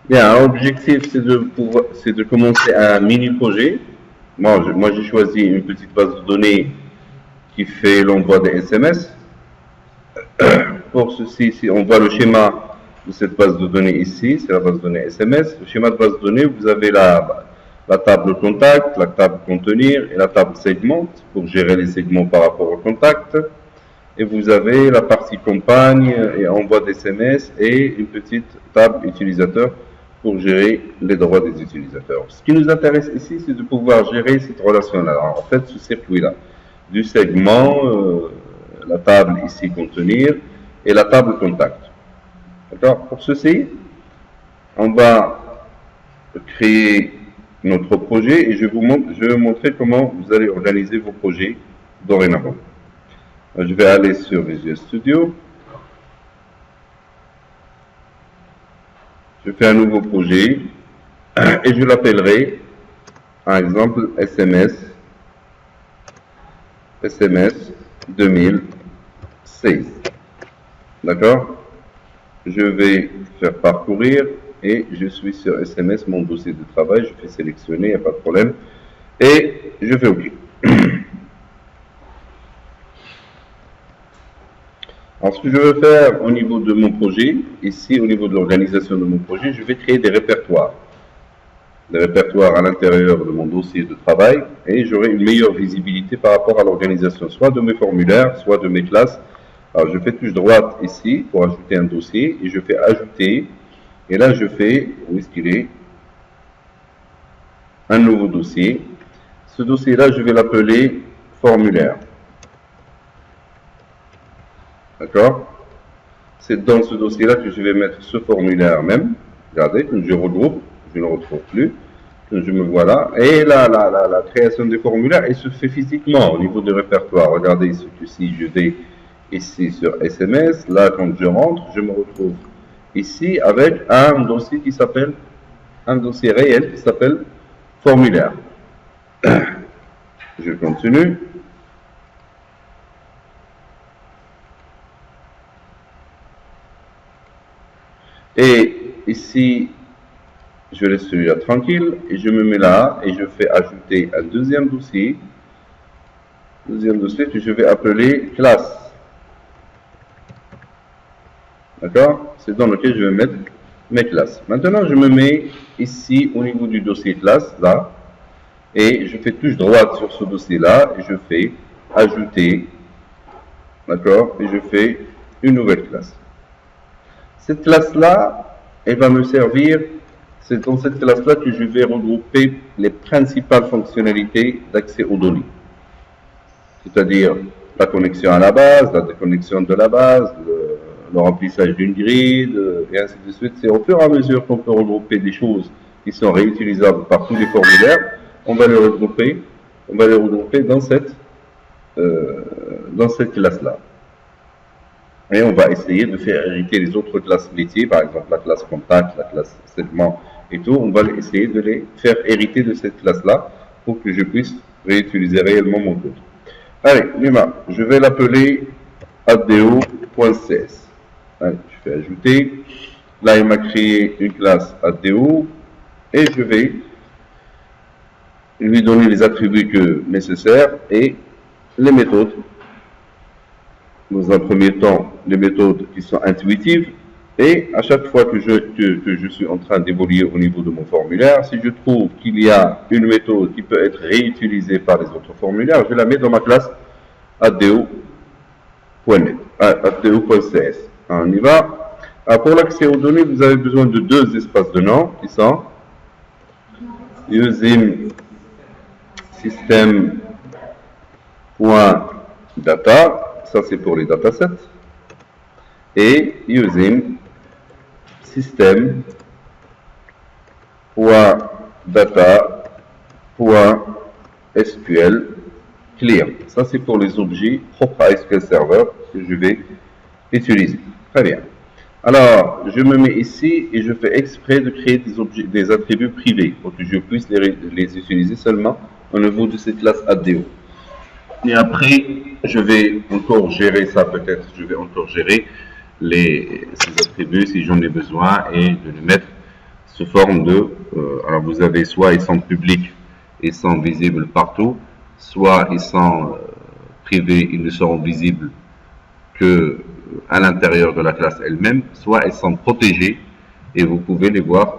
Bien, l'objectif, c'est de commencer un mini-projet. Moi, j'ai choisi une petite base de données qui fait l'envoi des SMS. Pour ceci, si on voit le schéma de cette base de données ici, c'est la base de données SMS. Le schéma de base de données, vous avez la table contact, la table contenir et la table segment pour gérer les segments par rapport au contact. Et vous avez la partie campagne et envoi d'SMS et une petite table utilisateur pour gérer les droits des utilisateurs. Ce qui nous intéresse ici, c'est de pouvoir gérer cette relation-là. En fait, ce circuit-là, du segment, la table ici contenir et la table contact. D'accord. Pour ceci, on va créer notre projet et je vais vous montrer comment vous allez organiser vos projets dorénavant. Je vais aller sur Visual Studio. Je fais un nouveau projet et je l'appellerai, par exemple, SMS 2016. D'accord. Je vais faire parcourir et je suis sur SMS, mon dossier de travail. Je fais sélectionner, il n'y a pas de problème. Et je fais OK. Alors, ce que je veux faire au niveau de mon projet, ici, au niveau de l'organisation de mon projet, je vais créer des répertoires. Des répertoires à l'intérieur de mon dossier de travail et j'aurai une meilleure visibilité par rapport à l'organisation, soit de mes formulaires, soit de mes classes. Alors, je fais touche droite ici pour ajouter un dossier et je fais ajouter. Et là, je fais, où est-ce qu'il est? Un nouveau dossier. Ce dossier-là, je vais l'appeler formulaire. D'accord. C'est dans ce dossier-là que je vais mettre ce formulaire même. Regardez, que je regroupe, je ne le retrouve plus. Que je me vois là. Et la création des formulaires, elle se fait physiquement au niveau du répertoire. Regardez ici, je vais ici sur SMS. Là, quand je rentre, je me retrouve ici avec un dossier qui s'appelle, un dossier réel qui s'appelle formulaire. Je continue. Et ici, je laisse celui-là tranquille et je me mets là et je fais ajouter un deuxième dossier que je vais appeler classe. D'accord. C'est dans lequel je vais mettre mes classes. Maintenant, je me mets ici au niveau du dossier classe, là, et je fais touche droite sur ce dossier-là et je fais ajouter, d'accord, et je fais une nouvelle classe. Cette classe-là, elle va me servir, c'est dans cette classe-là que je vais regrouper les principales fonctionnalités d'accès aux données. C'est-à-dire la connexion à la base, la déconnexion de la base, le remplissage d'une grille, et ainsi de suite. C'est au fur et à mesure qu'on peut regrouper des choses qui sont réutilisables par tous les formulaires, on va les regrouper dans cette classe-là. Et on va essayer de faire hériter les autres classes métiers, par exemple la classe contact, la classe segment et tout. On va essayer de les faire hériter de cette classe-là pour que je puisse réutiliser réellement mon code. Allez, Lima, je vais l'appeler ADO.cs. Allez, je fais ajouter. Là, il m'a créé une classe ADO et je vais lui donner les attributs nécessaires et les méthodes. Dans un premier temps, les méthodes qui sont intuitives. Et à chaque fois que je suis en train d'évoluer au niveau de mon formulaire, si je trouve qu'il y a une méthode qui peut être réutilisée par les autres formulaires, je la mets dans ma classe ADO.net, ADO.cs. On y va. Alors pour l'accès aux données, vous avez besoin de deux espaces de nom qui sont using system.data, ça c'est pour les datasets, et using system.data.sql clear. Ça c'est pour les objets propres à SQL Server que je vais utiliser. Très bien. Alors, je me mets ici et je fais exprès de créer des attributs privés pour que je puisse les utiliser seulement au niveau de cette classe ADO. Et après, je vais encore gérer ça, peut-être, je vais encore gérer ces attributs si j'en ai besoin et de les mettre sous forme de, alors vous avez soit ils sont publics et sont visibles partout, soit ils sont privés, ils ne seront visibles que à l'intérieur de la classe elle-même, soit elles sont protégées et vous pouvez les voir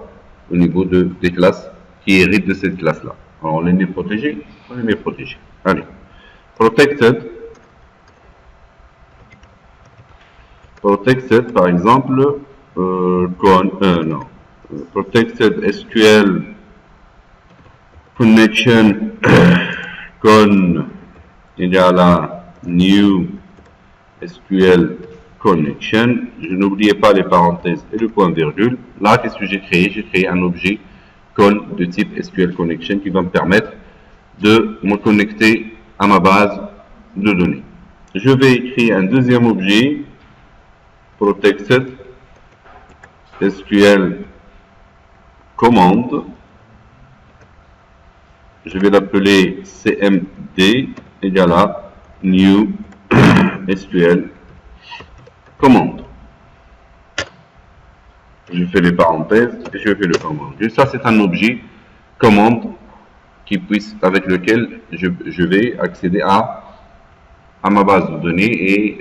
au niveau des classes qui héritent de cette classe-là. Alors on les met protégés, on les met protégés. Allez, protected, par exemple, protected SQL connection con égale à new SQL connection. Je n'oubliais pas les parenthèses et le point virgule. Là, qu'est-ce que j'ai créé? J'ai créé un objet con de type SQL connection qui va me permettre de me connecter à ma base de données. Je vais créer un deuxième objet protected SQL command. Je vais l'appeler CMD égale à new SQL command. Je fais les parenthèses et je fais le commande. Ça, c'est un objet commande avec lequel je vais accéder à ma base de données et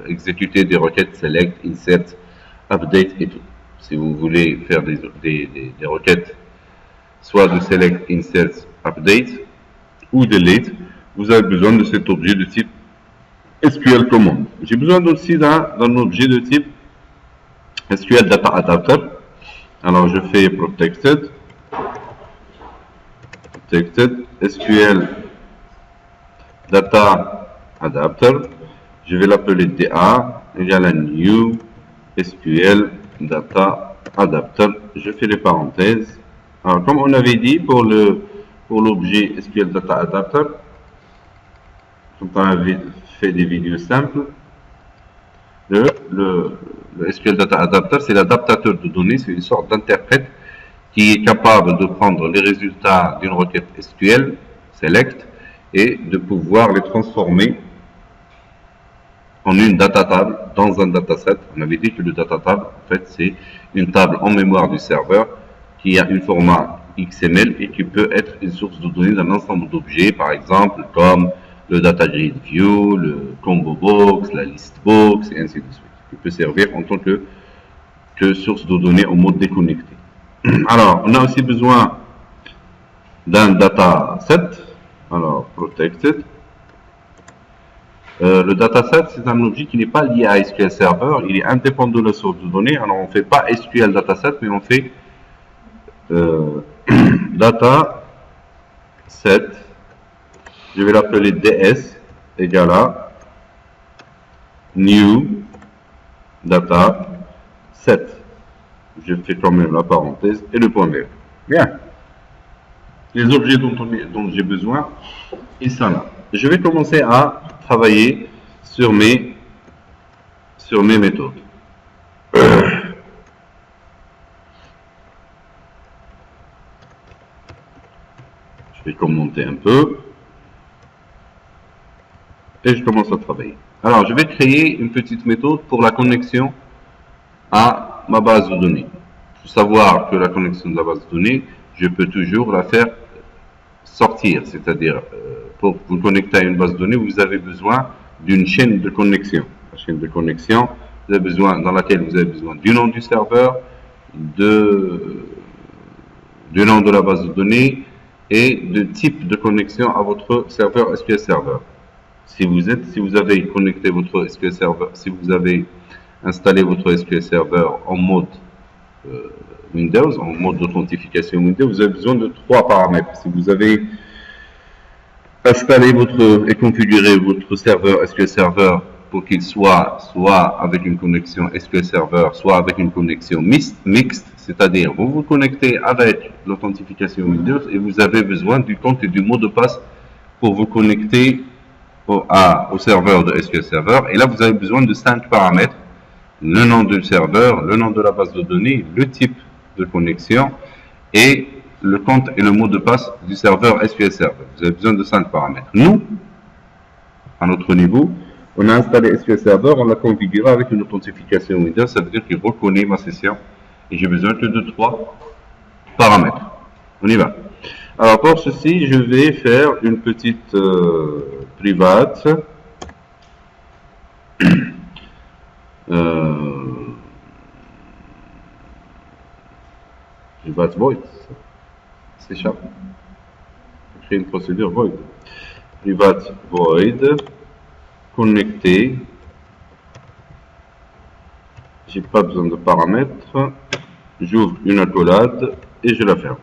exécuter des requêtes select, insert, update et tout. Si vous voulez faire des requêtes soit de select, insert, update ou delete, vous avez besoin de cet objet de type SQL command. J'ai besoin aussi d'un objet de type SQL data adapter. Alors je fais protected SQL data adapter. Je vais l'appeler DA égale à new SQL data adapter. Je fais les parenthèses. Alors comme on avait dit pour l'objet SQL data adapter, quand on avait fait des vidéos simples, le SQL Data Adapter, c'est l'adaptateur de données, c'est une sorte d'interprète qui est capable de prendre les résultats d'une requête SQL, select, et de pouvoir les transformer en une data table dans un dataset. On avait dit que le data table, en fait, c'est une table en mémoire du serveur qui a un format XML et qui peut être une source de données d'un ensemble d'objets, par exemple, comme le data grid view, le combo box, la list box, et ainsi de suite. Qui peut servir en tant que source de données en mode déconnecté. Alors, on a aussi besoin d'un dataset. Alors, protected. Le dataset, c'est un objet qui n'est pas lié à SQL Server. Il est indépendant de la source de données. Alors, on ne fait pas SQL dataset, mais on fait dataset. Je vais l'appeler DS égale à new data set. Je fais quand même la parenthèse et le point vert. Bien. Les objets dont j'ai besoin, ils sont là. Je vais commencer à travailler sur mes méthodes. Je vais commenter un peu. Et je commence à travailler. Alors, je vais créer une petite méthode pour la connexion à ma base de données. Il faut savoir que la connexion de la base de données, je peux toujours la faire sortir. C'est-à-dire, pour vous connecter à une base de données, vous avez besoin d'une chaîne de connexion. La chaîne de connexion, dans laquelle vous avez besoin du nom du serveur, du nom de la base de données et de type de connexion à votre serveur SQL Server. Si vous avez connecté votre SQL Server, si vous avez installé votre SQL Server en mode Windows, en mode d'authentification Windows, vous avez besoin de 3 paramètres. Si vous avez installé et configuré votre serveur SQL Server pour qu'il soit avec une connexion SQL Server, soit avec une connexion mixte, c'est-à-dire vous vous connectez avec l'authentification Windows et vous avez besoin du compte et du mot de passe pour vous connecter au serveur de SQL Server. Et là, vous avez besoin de 5 paramètres. Le nom du serveur, le nom de la base de données, le type de connexion et le compte et le mot de passe du serveur SQL Server. Vous avez besoin de 5 paramètres. Nous, à notre niveau, on a installé SQL Server, on l'a configuré avec une authentification Windows. Ça veut dire qu'il reconnaît ma session et j'ai besoin que de 3 paramètres. On y va. Alors pour ceci, je vais faire une petite private. Private void. C'est ça. Créer une procédure void. Private void. Connecté. J'ai pas besoin de paramètres. J'ouvre une accolade et je la ferme.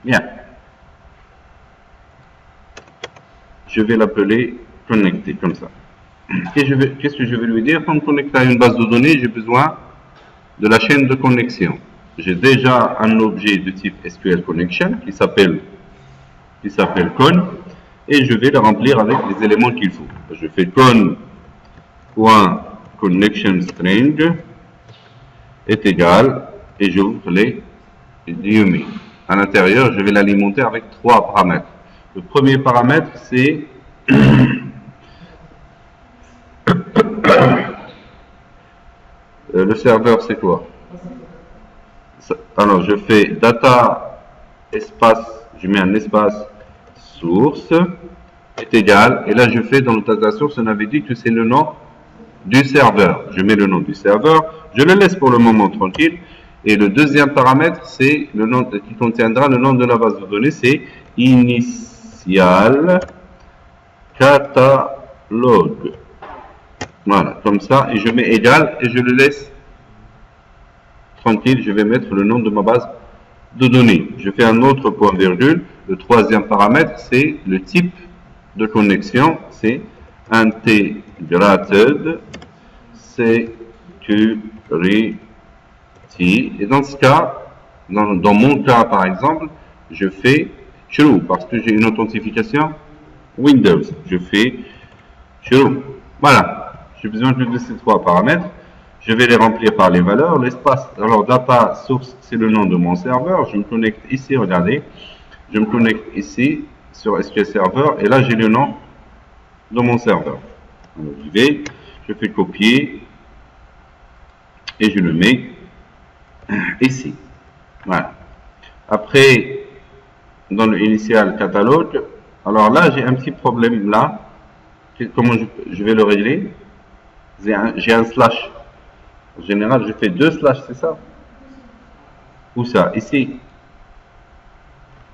Bien. Je vais l'appeler connecté comme ça. Qu'est-ce que je vais lui dire? Pour me connecter à une base de données, j'ai besoin de la chaîne de connexion. J'ai déjà un objet de type SQL Connection qui s'appelle con et je vais le remplir avec les éléments qu'il faut. Je fais con.connectionString est égal et j'ouvre les guillemets. À l'intérieur, je vais l'alimenter avec 3 paramètres. Le premier paramètre, c'est le serveur, c'est quoi? Alors, je fais data espace, je mets un espace source est égal, et là je fais dans le tas de la source, on avait dit que c'est le nom du serveur. Je mets le nom du serveur, je le laisse pour le moment tranquille. Et le deuxième paramètre, c'est le nom qui contiendra le nom de la base de données, c'est initial catalogue. Voilà, comme ça, et je mets égal et je le laisse tranquille. Je vais mettre le nom de ma base de données. Je fais un autre point virgule. Le troisième paramètre, c'est le type de connexion, c'est integrated security. Et dans ce cas, dans mon cas par exemple, je fais true parce que j'ai une authentification Windows. Je fais true. Voilà. J'ai besoin que de ces 3 paramètres. Je vais les remplir par les valeurs. L'espace, alors data source, c'est le nom de mon serveur. Je me connecte ici, regardez. Je me connecte ici sur SQL Server et là j'ai le nom de mon serveur. Alors, je fais copier et je le mets ici. Voilà. Après, dans le initial catalogue, alors là j'ai un petit problème là. Comment je vais le régler? J'ai un slash. En général, je fais 2 slash, c'est ça? Où ça? Ici.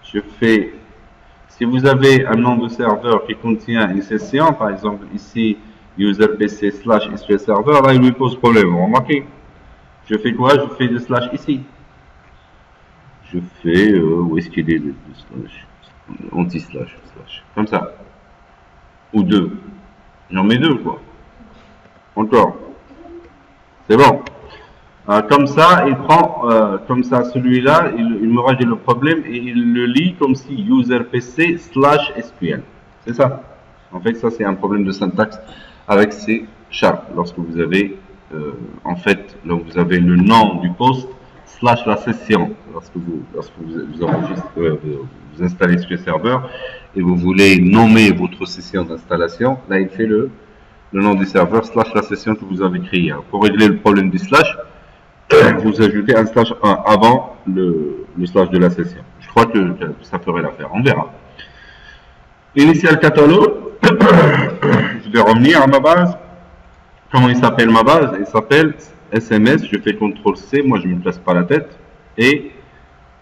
Je fais. Si vous avez un nom de serveur qui contient une session, par exemple ici, user pc slash SQL server, là il lui pose problème. Vous remarquez? Je fais quoi? Je fais le slash ici. Je fais. Où est-ce qu'il est le slash? Anti-slash, slash. Comme ça. Ou 2. J'en mets 2, quoi. Encore. C'est bon. Comme ça, il prend, comme ça, celui-là, il me règle le problème et il le lit comme si user pc slash SQL. C'est ça. En fait, ça, c'est un problème de syntaxe avec C#. Lorsque vous avez, en fait, là, vous avez le nom du poste slash la session. Lorsque vous enregistrez, vous installez SQL Server et vous voulez nommer votre session d'installation, là, il fait le nom du serveur slash la session que vous avez créée. Pour régler le problème du slash, vous ajoutez un slash avant le slash de la session. Je crois que ça ferait l'affaire. On verra. Initial catalogue. Je vais revenir à ma base. Comment il s'appelle ma base? Il s'appelle SMS. Je fais CTRL-C. Moi, je ne me place pas la tête. Et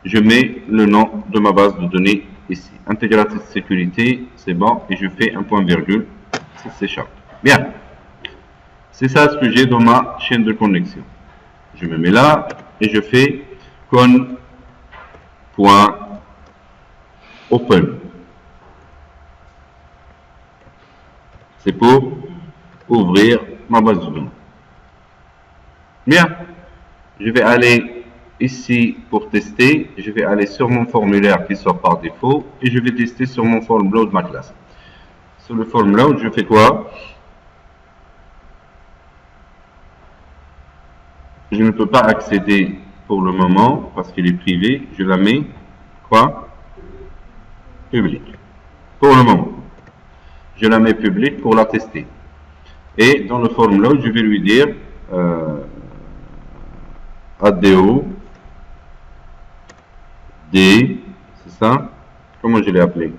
je mets le nom de ma base de données ici. Intégrateur de sécurité. C'est bon. Et je fais un point virgule. C'est C#. Bien. C'est ça ce que j'ai dans ma chaîne de connexion. Je me mets là et je fais con.open. C'est pour ouvrir ma base de données. Bien. Je vais aller ici pour tester. Je vais aller sur mon formulaire qui sort par défaut et je vais tester sur mon form load ma classe. Sur le form load, je fais quoi? Je ne peux pas accéder pour le moment parce qu'il est privé. Je la mets quoi? Public. Pour le moment. Je la mets publique pour la tester. Et dans le form load, je vais lui dire ADO D, c'est ça? Comment je l'ai appelé?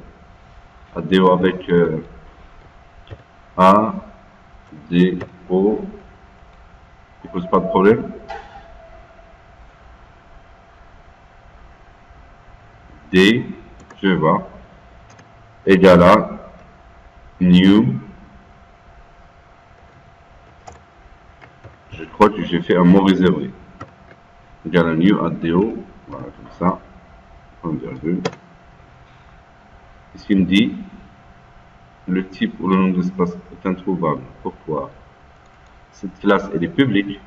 ADO avec A, D, O. Il pose pas de problème. D, je vais voir, égale à new. Je crois que j'ai fait un mot réservé. Égale à new ADO. Voilà, comme ça. Point virgule. Ici, il me dit le type ou le nom d'espace est introuvable. Pourquoi? Cette classe, elle est publique.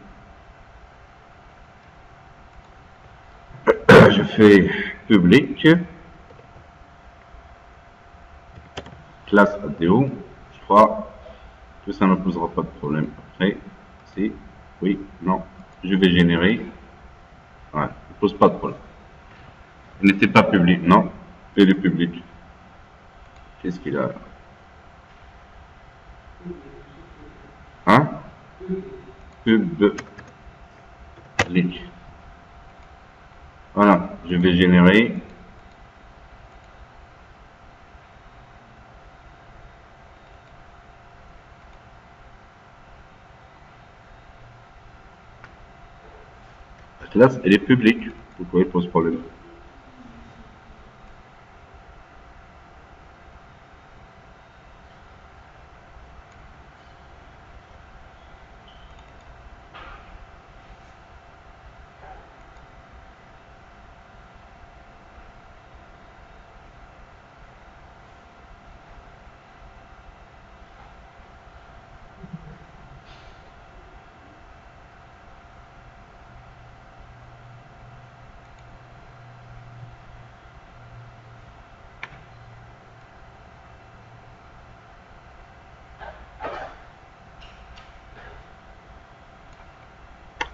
Je fais public. Classe ADO. Je crois que ça ne posera pas de problème. Après, si, oui, non. Je vais générer. Ouais, ne pose pas de problème. Il n'était pas public, non. Il est public. Qu'est-ce qu'il a? Hein? Public. Voilà, je vais générer. La classe, elle est publique. Pourquoi il pose problème?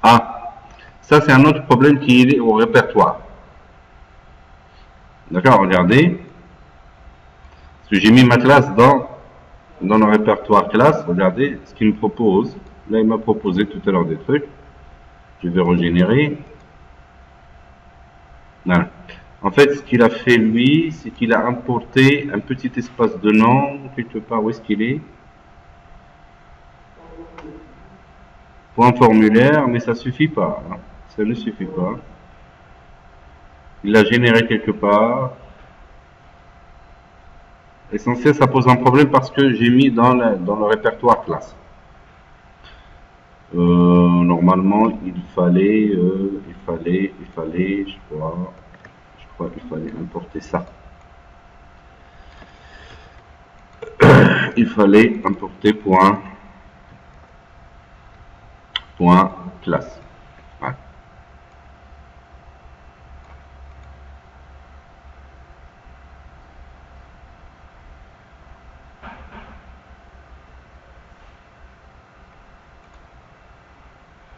Ah, ça c'est un autre problème qui est lié au répertoire. D'accord, regardez. Parce que j'ai mis ma classe dans le répertoire classe. Regardez ce qu'il me propose. Là, il m'a proposé tout à l'heure des trucs. Je vais régénérer. Voilà. En fait, ce qu'il a fait lui, c'est qu'il a importé un petit espace de nom quelque part. Où est-ce qu'il est? Point formulaire, mais ça suffit pas. Hein. Ça ne suffit pas. Il l'a généré quelque part. L'essentiel, ça pose un problème parce que j'ai mis dans le répertoire classe. Normalement, il fallait, je crois qu'il fallait importer ça. Il fallait importer point classe. Ouais.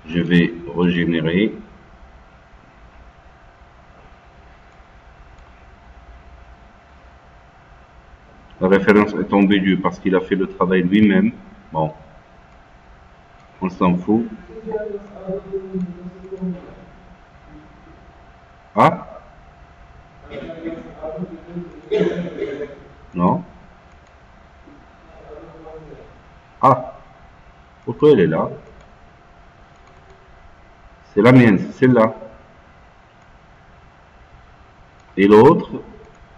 Je vais régénérer. La référence est ambiguë parce qu'il a fait le travail lui-même. Bon, on s'en fout. Ah? Non? Ah? Pourquoi elle est là? C'est la mienne, c'est celle-là. Et l'autre,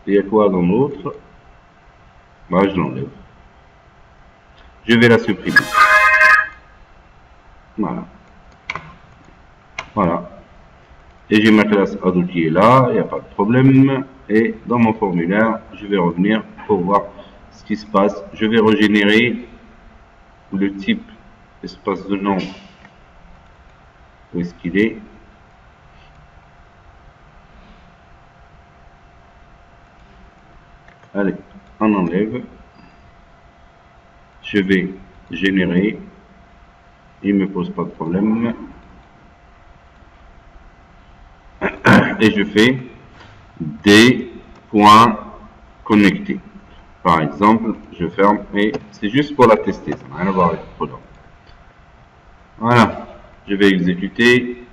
il y a quoi dans l'autre? Bah, je l'enlève. Je vais la supprimer. Voilà. Voilà. Et j'ai ma classe Ado qui est là, il n'y a pas de problème. Et dans mon formulaire, je vais revenir pour voir ce qui se passe. Je vais régénérer le type espace de nom. Où est-ce qu'il est? Allez, on enlève. Je vais générer. Il ne me pose pas de problème. Et je fais des points connectés. Par exemple, je ferme et c'est juste pour la tester. Ça n'a rien à voir avec le programme. Voilà. Je vais exécuter.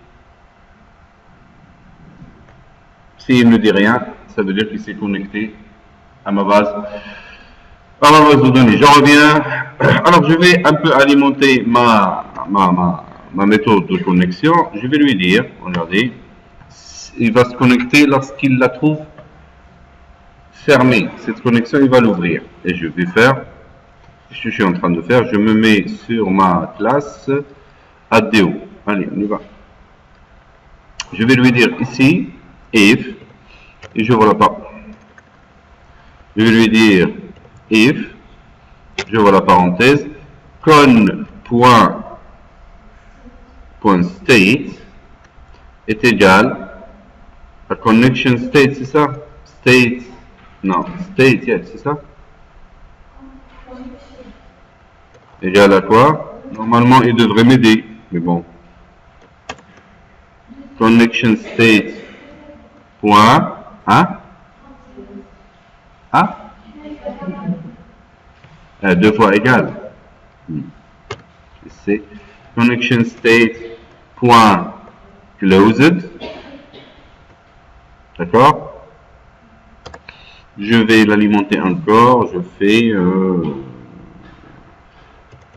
S'il ne dit rien, ça veut dire qu'il s'est connecté à ma base de données. Je reviens. Alors, je vais un peu alimenter ma méthode de connexion. Je vais lui dire, regardez, il va se connecter lorsqu'il la trouve fermée. Cette connexion, il va l'ouvrir. Et je vais faire, ce que je suis en train de faire, je me mets sur ma classe ADO. Allez, on y va. Je vais lui dire ici, if, et je vois la part. Je vais lui dire if, je vois la parenthèse, con.state est égal à connection state, c'est ça? State, non, state, yeah, c'est ça? Égal à quoi? Normalement, il devrait m'aider, mais bon. Connection state, point, hein? Ah? Deux fois égal. C'est connection state, point, closed. D'accord? Je vais l'alimenter encore. Je fais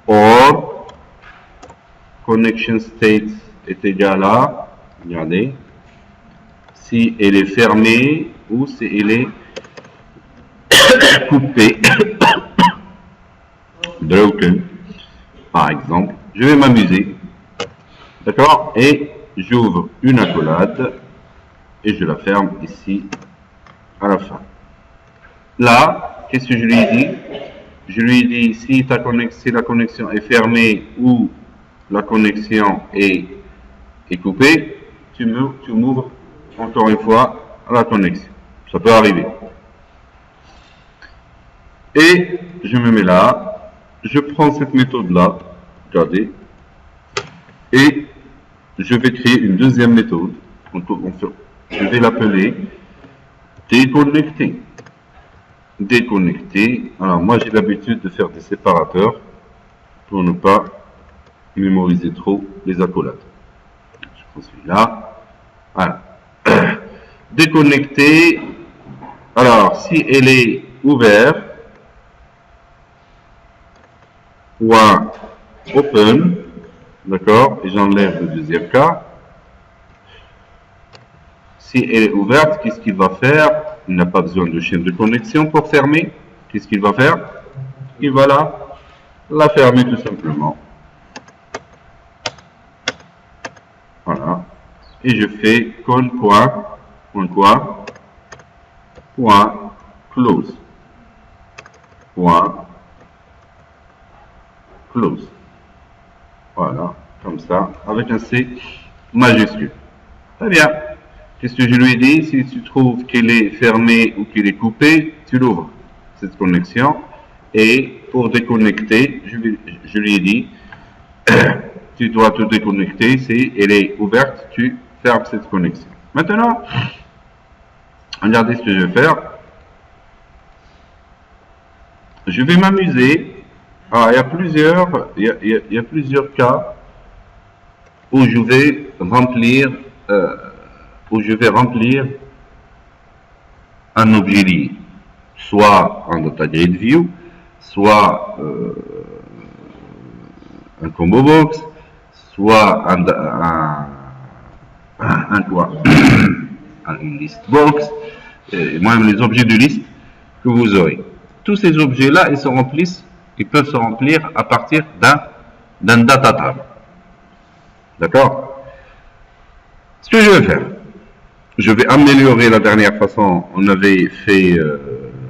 or connection state est égal à, regardez, si elle est fermée ou si elle est coupée, broken, par exemple. Je vais m'amuser, d'accord? Et j'ouvre une accolade et je la ferme ici à la fin. Là, qu'est-ce que je lui ai dit? Je lui ai dit, si la connexion est fermée ou la connexion est coupée, tu m'ouvres encore une fois la connexion. Ça peut arriver. Et je me mets là, je prends cette méthode-là, regardez, et je vais créer une deuxième méthode. Je vais l'appeler déconnecter. Déconnecter. Alors moi j'ai l'habitude de faire des séparateurs pour ne pas mémoriser trop les accolades. Je prends celui-là. Voilà. Déconnecter. Alors si elle est ouverte, point open, d'accord, et j'enlève le deuxième cas. Si elle est ouverte, qu'est-ce qu'il va faire? Il n'a pas besoin de chaîne de connexion pour fermer. Qu'est-ce qu'il va faire? Il va la fermer tout simplement. Voilà. Et je fais point close. Point close. Voilà, comme ça, avec un C majuscule. Très bien. Qu'est-ce que je lui ai dit? Si tu trouves qu'elle est fermée ou qu'elle est coupée, tu l'ouvres, cette connexion. Et pour déconnecter, je lui ai dit, tu dois te déconnecter. Si elle est ouverte, tu fermes cette connexion. Maintenant, regardez ce que je vais faire. Je vais m'amuser. Alors, il y a plusieurs cas où je vais remplir un objet lié, soit un data grid view, soit un combo box, soit une list box, et même les objets de liste que vous aurez. Tous ces objets-là, ils peuvent se remplir à partir d'un data table. D'accord? Ce que je vais faire, je vais améliorer la dernière façon. On avait fait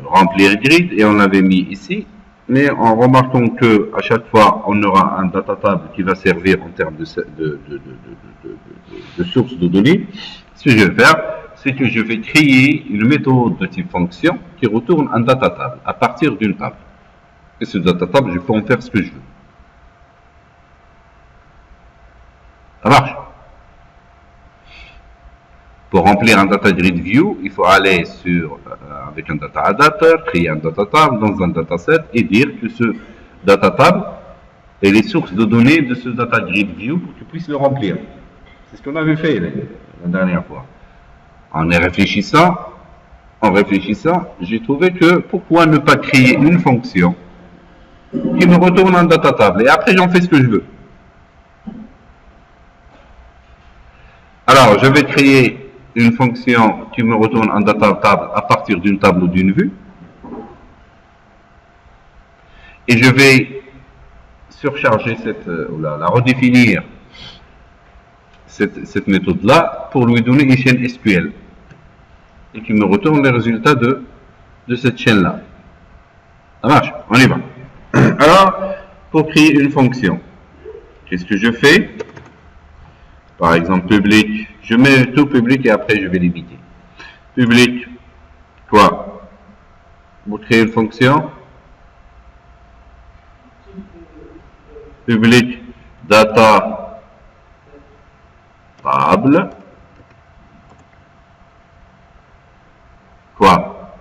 remplir grid et on l'avait mis ici, mais en remarquant que à chaque fois on aura un data table qui va servir en termes de source de données. Ce que je vais faire, c'est que je vais créer une méthode de type fonction qui retourne un data table à partir d'une table. Et ce data table, je peux en faire ce que je veux. Ça marche? Pour remplir un data grid view, il faut aller avec un data adapter, créer un data table dans un dataset et dire que ce data table est les sources de données de ce data grid view pour que tu puisses le remplir. C'est ce qu'on avait fait la dernière fois. En réfléchissant, j'ai trouvé que pourquoi ne pas créer une fonction qui me retourne un data table et après j'en fais ce que je veux. Alors, je vais créer une fonction qui me retourne un data table à partir d'une table ou d'une vue. Et je vais surcharger la redéfinir cette méthode-là pour lui donner une chaîne SQL et qui me retourne les résultats de cette chaîne-là. Ça marche, on y va. Alors, pour créer une fonction, qu'est-ce que je fais? Par exemple, public, je mets tout public et après je vais limiter. Public, quoi? Vous créez une fonction. Public, data, table. Quoi?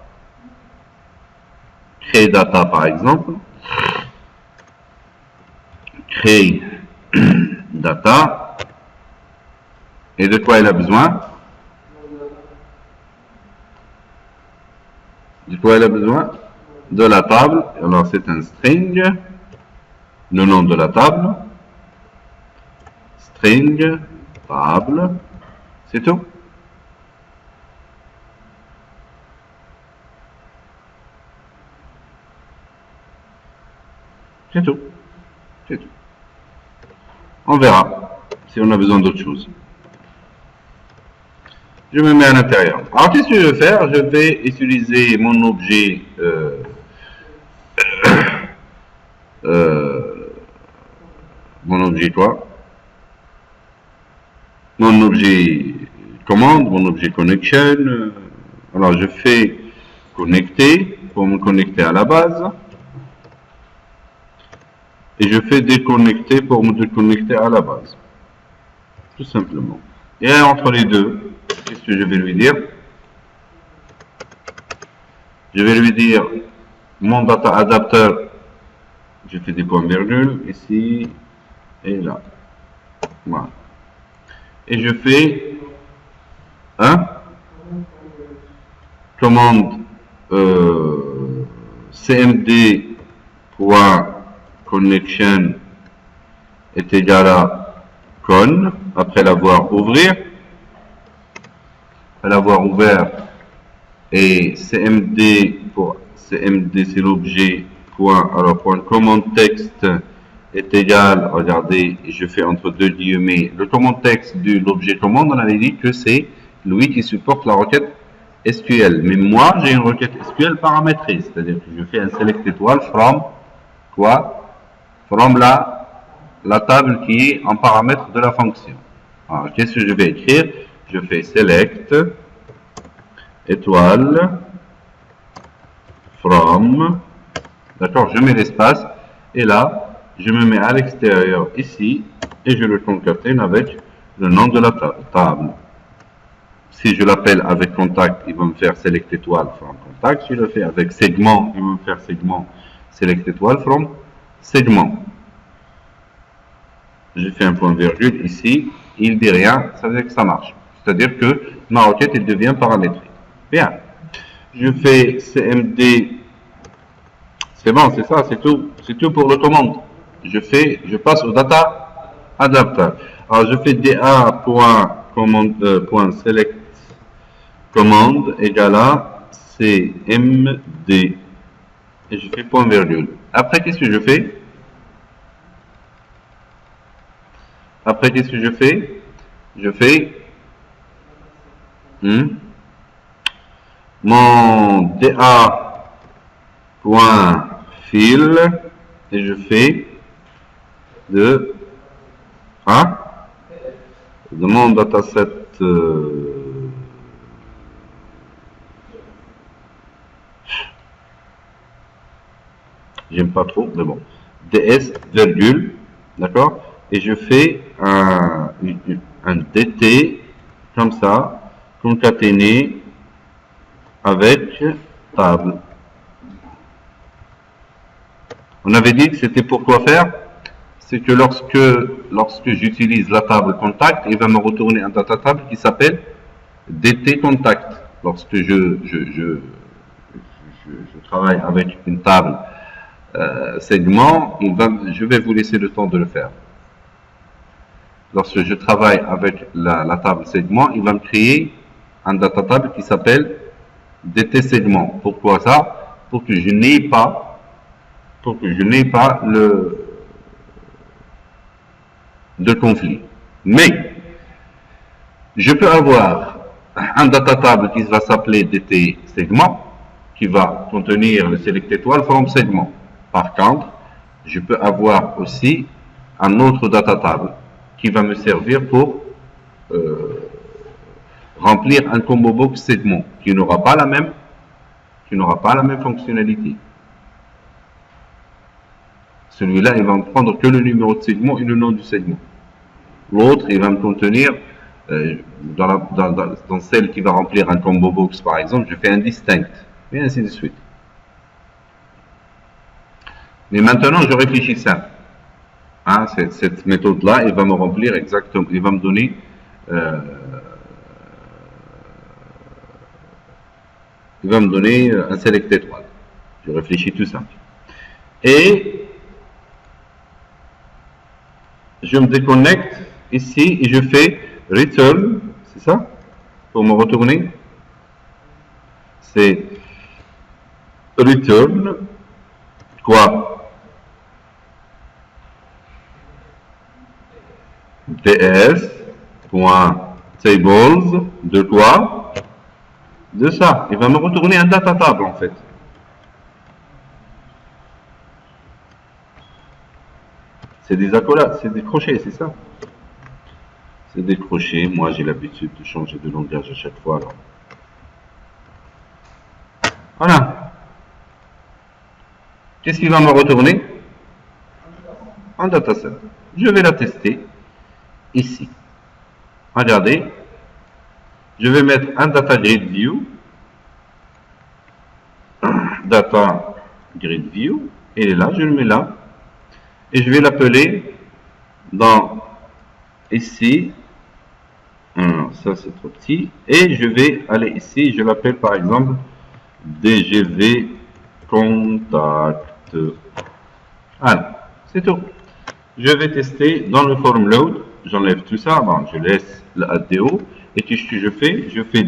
Créer data par exemple. Créer data. Et de quoi il a besoin? De quoi il a besoin? De la table. Alors c'est un string. Le nom de la table. String, table. C'est tout. C'est tout. C'est tout. On verra si on a besoin d'autre chose. Je me mets à l'intérieur. Alors, qu'est-ce que je vais faire? Je vais utiliser mon objet mon objet quoi? Mon objet commande, mon objet connection. Alors, je fais connecter pour me connecter à la base. Et je fais déconnecter pour me déconnecter à la base. Tout simplement. Et entre les deux, qu'est-ce que je vais lui dire? Je vais lui dire mon data adapter. Je fais des points-virgules ici et là. Voilà. Et je fais commande cmd.connection est égal à con après l'avoir ouvert. Après l'avoir ouvert et cmd pour cmd c'est l'objet point alors point commande texte est égal, regardez, je fais entre deux guillemets le commande texte de l'objet commande. On avait dit que c'est lui qui supporte la requête SQL, mais moi j'ai une requête SQL paramétrée, c'est-à-dire que je fais un select étoile from quoi? From la table qui est en paramètre de la fonction. Alors qu'est-ce que je vais écrire? Je fais select étoile from, d'accord, je mets l'espace et là je me mets à l'extérieur ici et je le concatène avec le nom de la table. Si je l'appelle avec contact, il va me faire select étoile from contact. Si je le fais avec segment, il va me faire segment select étoile from segment. J'ai fait un point virgule ici, il dit rien, ça veut dire que ça marche. C'est-à-dire que ma requête elle devient paramétrique. Bien. Je fais cmd, c'est bon, c'est ça, c'est tout pour le commande. Je passe au data adapter. Alors je fais da.select commande égale à cmd et je fais point virgule. Après qu'est-ce que je fais? Je fais mon da.fill et je fais de mon dataset j'aime pas trop mais bon ds virgule, d'accord, et je fais un dt comme ça concaténé avec table. On avait dit que c'était pour quoi faire? C'est que lorsque j'utilise la table contact, il va me retourner un data table qui s'appelle DT contact. Lorsque je travaille avec une table segment, je vais vous laisser le temps de le faire. Lorsque je travaille avec la table segment, il va me créer un data table qui s'appelle DT segment. Pourquoi ça? Pour que je n'ai pas de conflit. Mais je peux avoir un data table qui va s'appeler DT segment, qui va contenir le select étoile from segment. Par contre, je peux avoir aussi un autre data table qui va me servir pour remplir un combo box segment qui n'aura pas la même fonctionnalité. Celui-là, il va me prendre que le numéro de segment et le nom du segment. L'autre, il va me contenir, dans celle qui va remplir un combo box, par exemple, je fais un distinct, et ainsi de suite. Mais maintenant, je réfléchis simple. Hein, cette méthode-là, il va me remplir exactement, il va me donner un select étoile. Je réfléchis tout simple. Et je me déconnecte ici et je fais return, c'est ça? Pour me retourner, c'est return quoi? ds.tables de quoi? De ça. Il va me retourner un data table en fait. C'est des accolades, c'est des crochets, c'est ça? C'est des crochets. Moi, j'ai l'habitude de changer de langage à chaque fois. Alors. Voilà. Qu'est-ce qu'il va me retourner? Un dataset. Je vais la tester ici. Regardez. Je vais mettre un data grid view. Data grid view. Il est là, je le mets là. Et je vais l'appeler dans ici. Ça c'est trop petit. Et je vais aller ici. Je l'appelle par exemple DGV contact. Voilà, c'est tout. Je vais tester dans le form load. J'enlève tout ça. Bon, je laisse la ADO. Et qu'est-ce que je fais? Je fais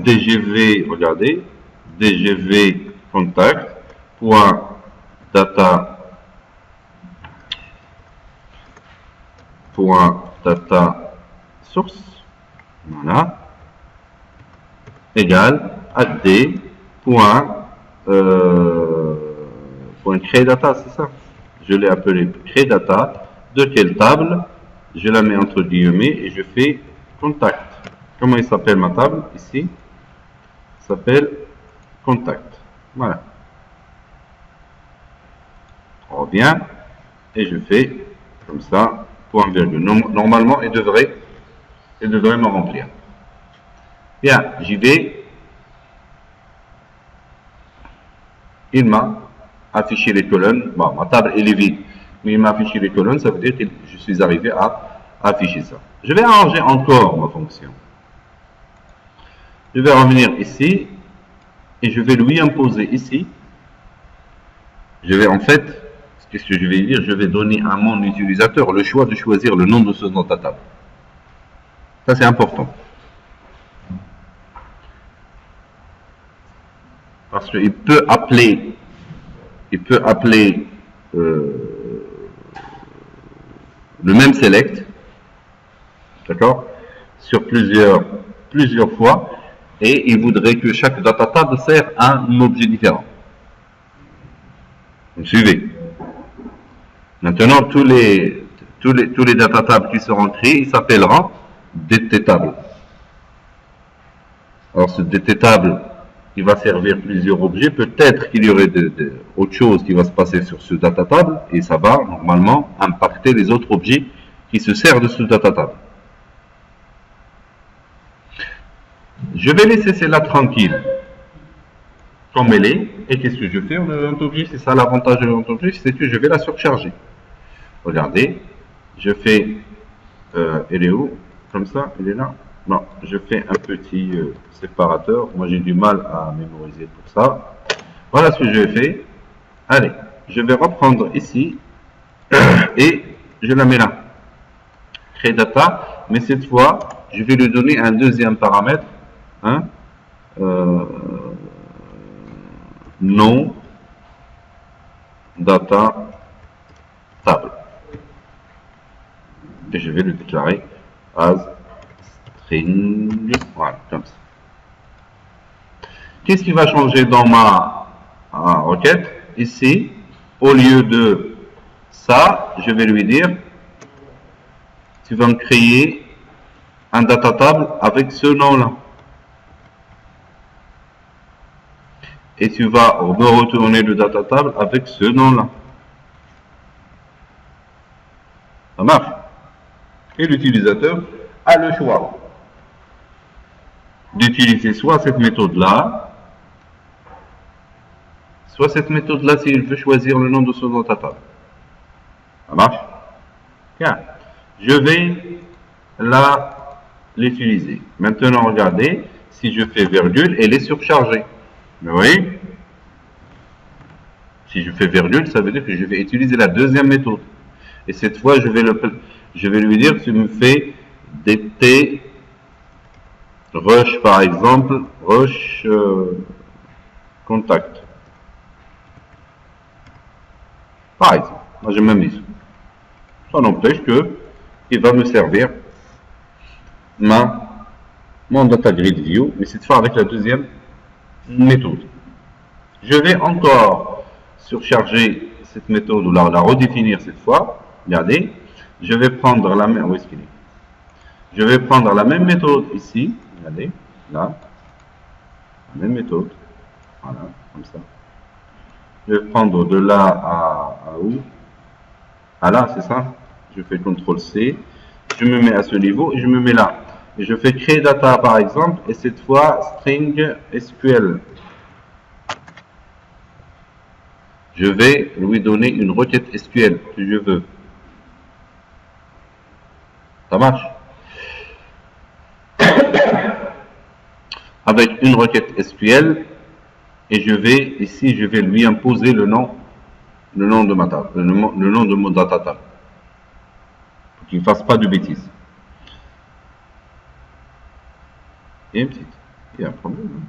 DGV, regardez, DGV contact, point data, source, voilà, égale AD, point créer data, c'est ça. Je l'ai appelé créer data. De quelle table? Je la mets entre guillemets et je fais contact. Comment il s'appelle ma table ici? Il s'appelle contact. Voilà. On revient et je fais comme ça, point virgule. Normalement, il devrait me remplir. Bien, j'y vais. Il m'a affiché les colonnes. Bon, ma table elle est vide, mais il m'a affiché les colonnes. Ça veut dire que je suis arrivé à afficher ça. Je vais arranger encore ma fonction. Je vais revenir ici et je vais lui imposer ici. Je vais en fait, qu'est-ce que je vais dire? Je vais donner à mon utilisateur le choix de choisir le nom de ce data table. Ça c'est important. Parce qu'il peut appeler, le même select, d'accord, sur plusieurs fois, et il voudrait que chaque data table sert à un objet différent. Vous me suivez? Maintenant, tous les data tables qui seront créés, ils s'appelleront DT table. Alors, ce DT table, il va servir plusieurs objets. Peut-être qu'il y aurait autre chose qui va se passer sur ce data table, et ça va normalement impacter les autres objets qui se servent de ce data table. Je vais laisser celle-là tranquille, comme elle est. Et qu'est-ce que je fais en ontologie? C'est ça l'avantage de l'ontologie, c'est que je vais la surcharger. Regardez, je fais, elle est où? Comme ça, il est là. Non, je fais un petit séparateur. Moi, j'ai du mal à mémoriser pour ça. Voilà ce que je fais. Allez, je vais reprendre ici et je la mets là. Créer data, mais cette fois, je vais lui donner un deuxième paramètre. Hein, non data table. Et je vais le déclarer as string. Voilà, comme ça. Qu'est-ce qui va changer dans ma requête? Ici, au lieu de ça, je vais lui dire, tu vas me créer un data table avec ce nom-là. Et tu vas me retourner le data table avec ce nom-là. Ça marche. Et l'utilisateur a le choix d'utiliser soit cette méthode-là, soit cette méthode-là s'il veut choisir le nom de son data table. Ça marche? Bien. Je vais l'utiliser. Maintenant, regardez, si je fais virgule, elle est surchargée. Vous voyez? Si je fais virgule, ça veut dire que je vais utiliser la deuxième méthode. Et cette fois, je vais lui dire, tu me fais dt rush, par exemple, rush contact. Par exemple, moi je m'amuse. Ça n'empêche que il va me servir mon data grid view, mais cette fois avec la deuxième méthode. Je vais encore surcharger cette méthode ou la redéfinir cette fois. Regardez, je vais prendre la même. Où est-ce qu'il est? Je vais prendre la même méthode ici. Regardez, là. La même méthode. Voilà, comme ça. Je vais prendre de là à où? À là, c'est ça? Je fais CTRL-C. Je me mets à ce niveau et je me mets là. Et je fais créer data par exemple. Et cette fois, string SQL. Je vais lui donner une requête SQL que je veux. Ça marche? Avec une requête SQL, et je vais, ici, je vais lui imposer le nom de ma table, le nom de mon data table. Pour qu'il ne fasse pas de bêtises. Il y a une petite. Il y a un problème.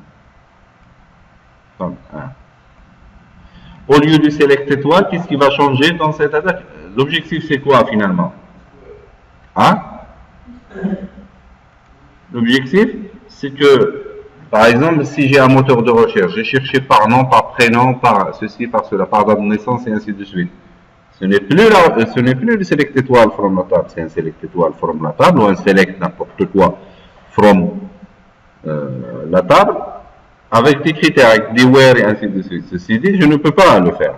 Au lieu de select étoile, qu'est-ce qui va changer dans cette attaque? L'objectif, c'est quoi finalement? Hein? L'objectif, c'est que, par exemple, si j'ai un moteur de recherche, j'ai cherché par nom, par prénom, par ceci, par cela, par date de naissance et ainsi de suite. Ce n'est plus le select étoile from la table, c'est un select étoile from la table ou un select n'importe quoi from la table avec des critères, avec des where et ainsi de suite. Ceci dit, je ne peux pas le faire.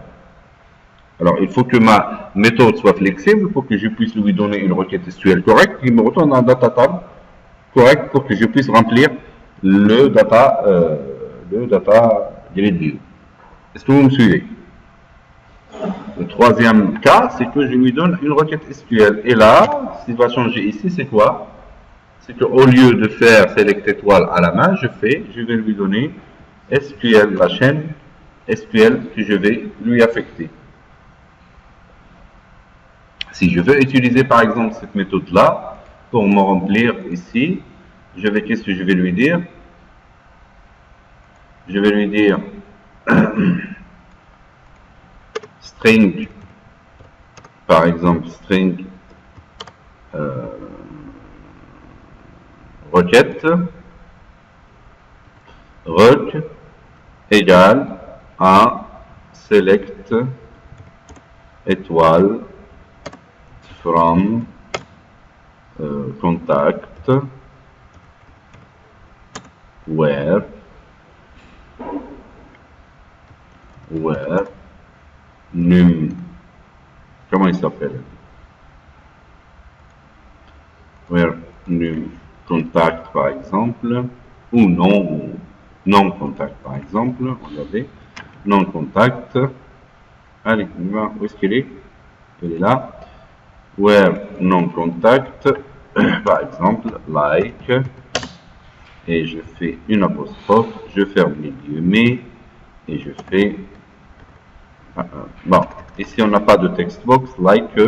Alors, il faut que ma méthode soit flexible pour que je puisse lui donner une requête SQL correcte qui me retourne un data table correct pour que je puisse remplir le data grid view. Est-ce que vous me suivez? Le troisième cas, c'est que je lui donne une requête SQL. Et là, ce qui va changer ici, c'est quoi? C'est qu'au lieu de faire select étoile à la main, je vais lui donner SQL, la chaîne SQL que je vais lui affecter. Si je veux utiliser par exemple cette méthode-là pour me remplir ici, qu'est-ce que je vais lui dire? Je vais lui dire string, par exemple string requête req égale à select étoile from contact where num, comment il s'appelle, where num contact par exemple, ou non contact par exemple, regardez, non contact, allez, où est-ce qu'il est? Il est là, where non contact par exemple, like, et je fais une apostrophe, je ferme les guillemets, et je fais, bon, ici on n'a pas de text box, like,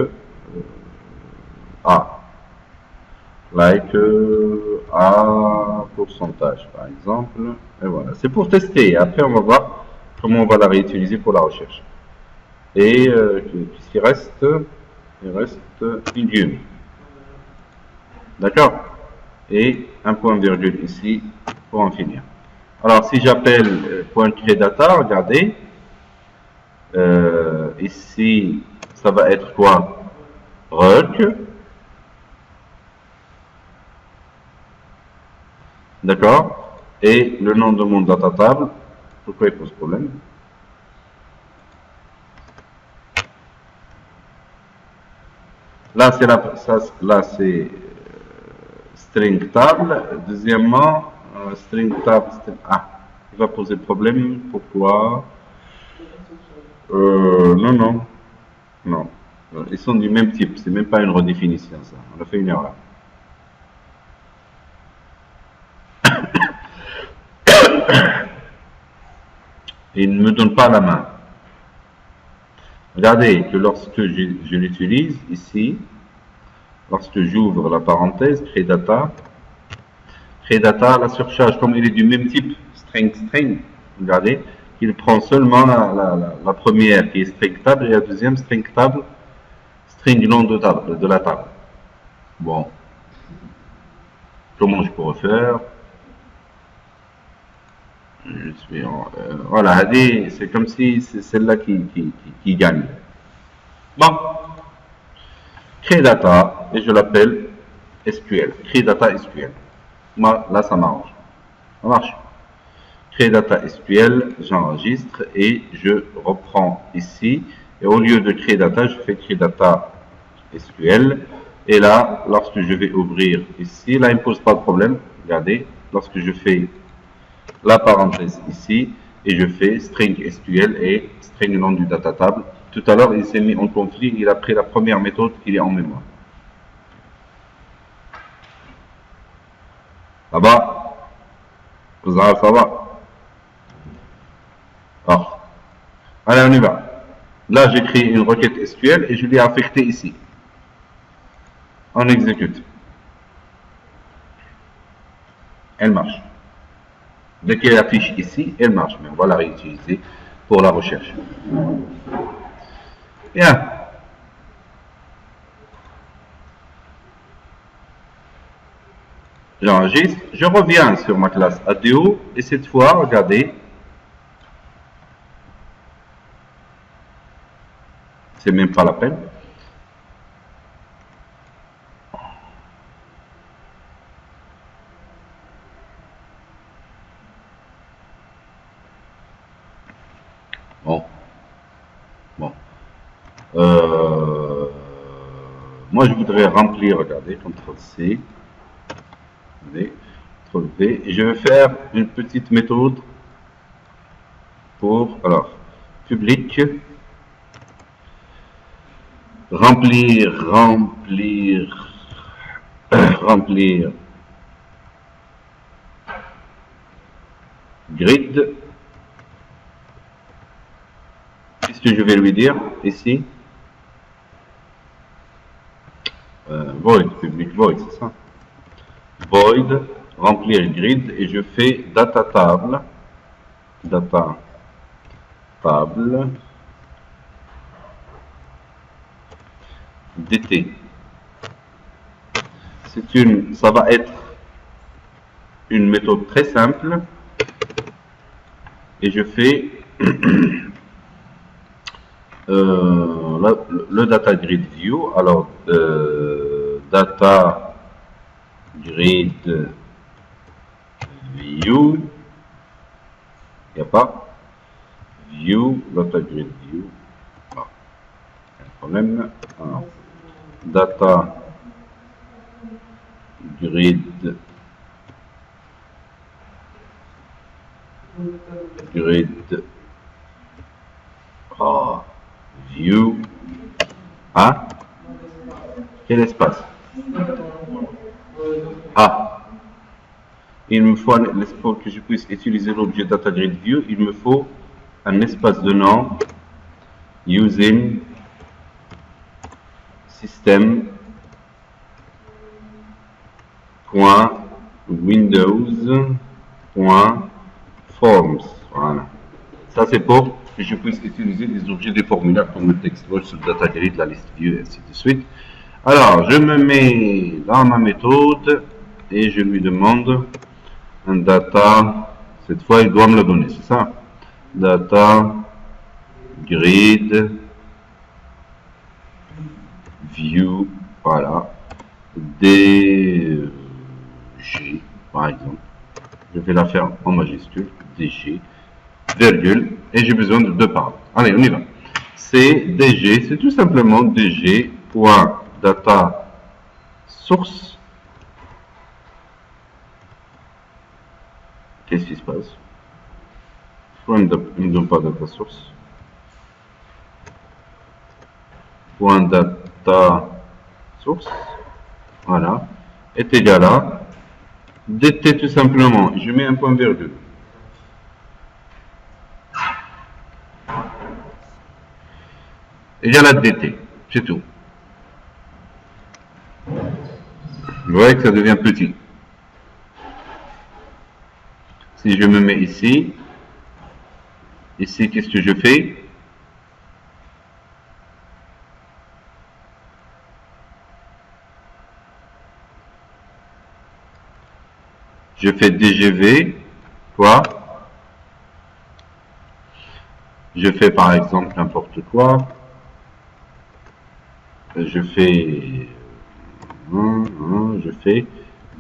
A, like, A pourcentage, par exemple, et voilà, c'est pour tester, après on va voir comment on va la réutiliser pour la recherche. Et qu'est-ce qu'il reste? Il reste une guillemets. D'accord? Et un point virgule ici pour en finir. Alors si j'appelle point créer data, regardez, ici ça va être quoi? Rec. D'accord? Et le nom de mon data table, pourquoi il pose problème? Là c'est là c'est string table. Deuxièmement, string table, il va poser problème. Pourquoi? Non, non, non. Ils sont du même type. C'est même pas une redéfinition, ça. On a fait une erreur. Et il ne me donne pas la main. Regardez que lorsque je l'utilise ici, lorsque j'ouvre la parenthèse, créer data, la surcharge, comme il est du même type, string, regardez, il prend seulement la première qui est string table et la deuxième string table, string nom de la table. Bon, comment je pourrais faire? Voilà, c'est comme si c'est celle-là qui gagne. Bon, créer data, et je l'appelle SQL, créer data SQL. Moi, là, ça m'arrange. Ça marche. Créer data SQL, j'enregistre et je reprends ici. Et au lieu de créer data, je fais créer data SQL. Et là, lorsque je vais ouvrir ici, là, il ne me pose pas de problème. Regardez, lorsque je fais la parenthèse ici, et je fais string SQL et string nom du data table. Tout à l'heure, il s'est mis en conflit, il a pris la première méthode qu'il est en mémoire. Là-bas, ça va. Alors, allez, on y va. Là, j'ai créé une requête SQL et je l'ai affectée ici. On exécute. Elle marche. Dès qu'elle affiche ici, elle marche. Mais on va la réutiliser pour la recherche. Bien. J'enregistre. Je reviens sur ma classe ADO et cette fois, regardez, c'est même pas la peine. Bon. Moi, je voudrais remplir, regardez, CTRL-C, CTRL-V, et je vais faire une petite méthode pour, alors, public, remplir grid. Qu'est-ce que je vais lui dire ici? Void, public void, c'est ça? Void, remplir grid, et je fais data table, dt. Ça va être une méthode très simple, et je fais le data grid view. Alors data grid view, il n'y a pas view, data grid view, ah, un problème. Alors, data grid view, quel espace? Ah, il me faut, pour que je puisse utiliser l'objet DataGridView, il me faut un espace de nom using system.windows.forms. Voilà. Ça, c'est pour que je puisse utiliser des objets des formulaires comme le textbox, le DataGrid, la liste view, et ainsi de suite. Alors, je me mets dans ma méthode et je lui demande un data. Cette fois, il doit me le donner, c'est ça? Data grid view, voilà, DG, par exemple. Je vais la faire en majuscule, DG, virgule, et j'ai besoin de deux paramètres. Allez, on y va. C'est DG, c'est tout simplement DG.data source. Qu'est-ce qui se passe? Pourquoi il ne me donne pas data source? Point data source, voilà, est égal à dt tout simplement. Je mets un point virgule. Égal à dt, c'est tout. Vous voyez que ça devient petit. Si je me mets ici, qu'est-ce que je fais? Je fais DGV, quoi? Je fais par exemple n'importe quoi. Je fais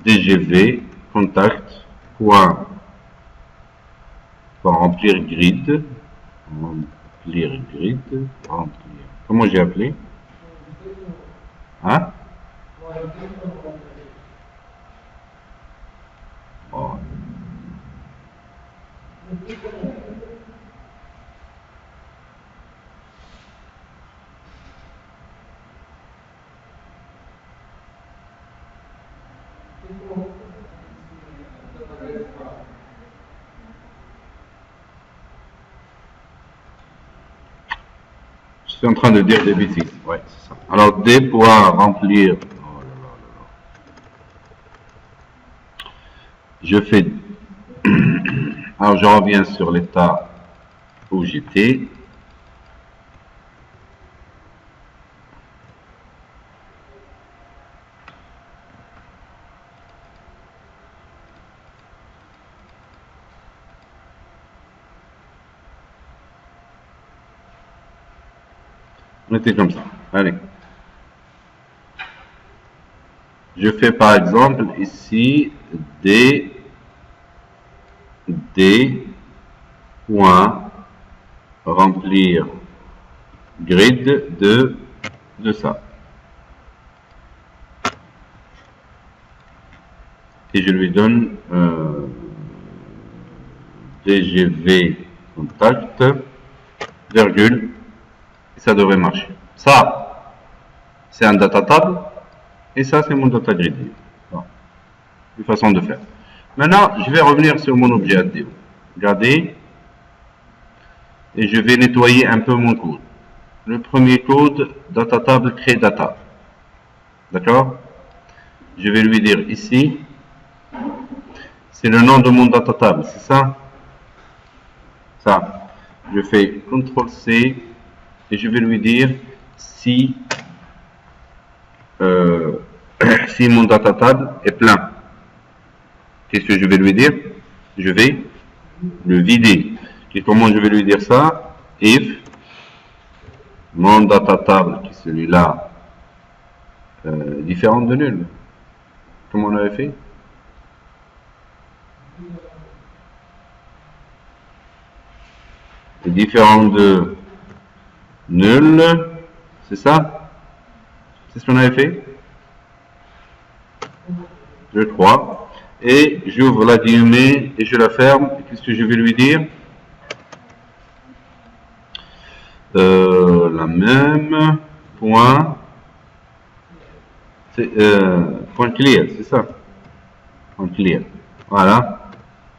DGV contact point pour remplir grid. Comment j'ai appelé? Hein? Oh. Je suis en train de dire des bêtises. Ouais, c'est ça. Alors, D pour remplir. Oh là là là là. Je fais. Alors, je reviens sur l'état où j'étais. On était comme ça. Allez. Je fais par exemple ici D point remplir grid de ça. Et je lui donne DGV contact, virgule, et ça devrait marcher. Ça, c'est un data table, et ça, c'est mon data grid. Bon. Une façon de faire. Maintenant, je vais revenir sur mon objet ADO. Regardez, et je vais nettoyer un peu mon code. Le premier code, data table, crée data. D'accord? Je vais lui dire ici, c'est le nom de mon data table, c'est ça? Ça. Je fais CTRL-C et je vais lui dire si, si mon data table est plein. Qu'est-ce que je vais lui dire? Je vais le vider. Et comment je vais lui dire ça? If mon data table, qui est celui-là, différent de nul. Comment on avait fait? Et différent de nul, c'est ça? C'est ce qu'on avait fait? Je crois. Et j'ouvre la guillemets et je la ferme. Qu'est-ce que je vais lui dire? La même point. C'est point clear, c'est ça. Point clear. Voilà.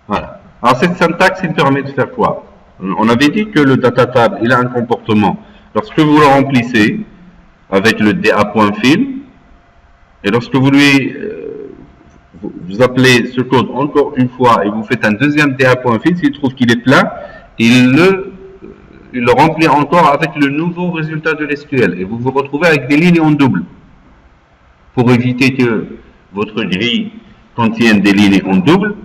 Voilà. Alors cette syntaxe, il permet de faire quoi? On avait dit que le data table, il a un comportement. Lorsque vous le remplissez avec le DA.fill, et lorsque vous lui vous appelez ce code encore une fois et vous faites un deuxième DA.fill, s'il trouve qu'il est plein, il le remplit encore avec le nouveau résultat de l'SQL. Et vous vous retrouvez avec des lignes en double. Pour éviter que votre grille contienne des lignes en double,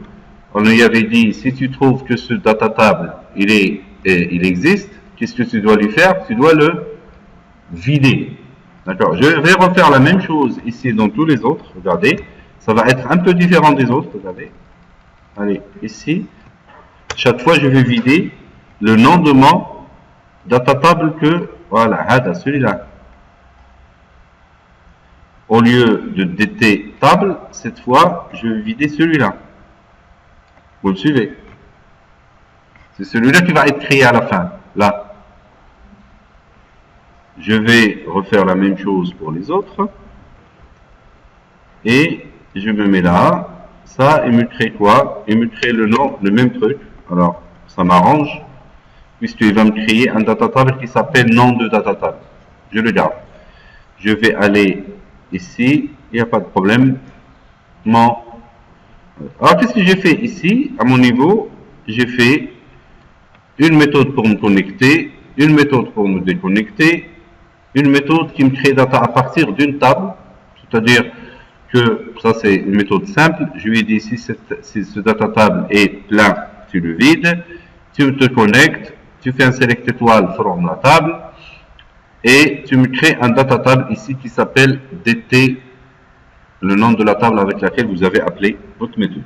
on lui avait dit, si tu trouves que ce data table, il existe, qu'est-ce que tu dois lui faire? Tu dois le vider. D'accord. Je vais refaire la même chose ici dans tous les autres. Regardez. Ça va être un peu différent des autres. Regardez. Allez, ici. Chaque fois, je vais vider le nom de mon data table que, voilà, celui-là. Au lieu de dt table, cette fois, je vais vider celui-là. Vous le suivez? C'est celui-là qui va être créé à la fin. Là. Je vais refaire la même chose pour les autres. Et je me mets là. Ça, il me crée quoi? Il me crée le nom, le même truc. Alors, ça m'arrange. Puisqu'il va me créer un data table qui s'appelle nom de data table. Je le garde. Je vais aller ici. Il n'y a pas de problème. Alors, qu'est-ce que j'ai fait ici? À mon niveau, j'ai fait une méthode pour me connecter, une méthode pour me déconnecter, une méthode qui me crée data à partir d'une table, c'est-à-dire que ça c'est une méthode simple. Je lui ai dit si ce data table est plein, tu le vides, tu te connectes, tu fais un select étoile from la table et tu me crées un data table ici qui s'appelle dt, le nom de la table avec laquelle vous avez appelé votre méthode.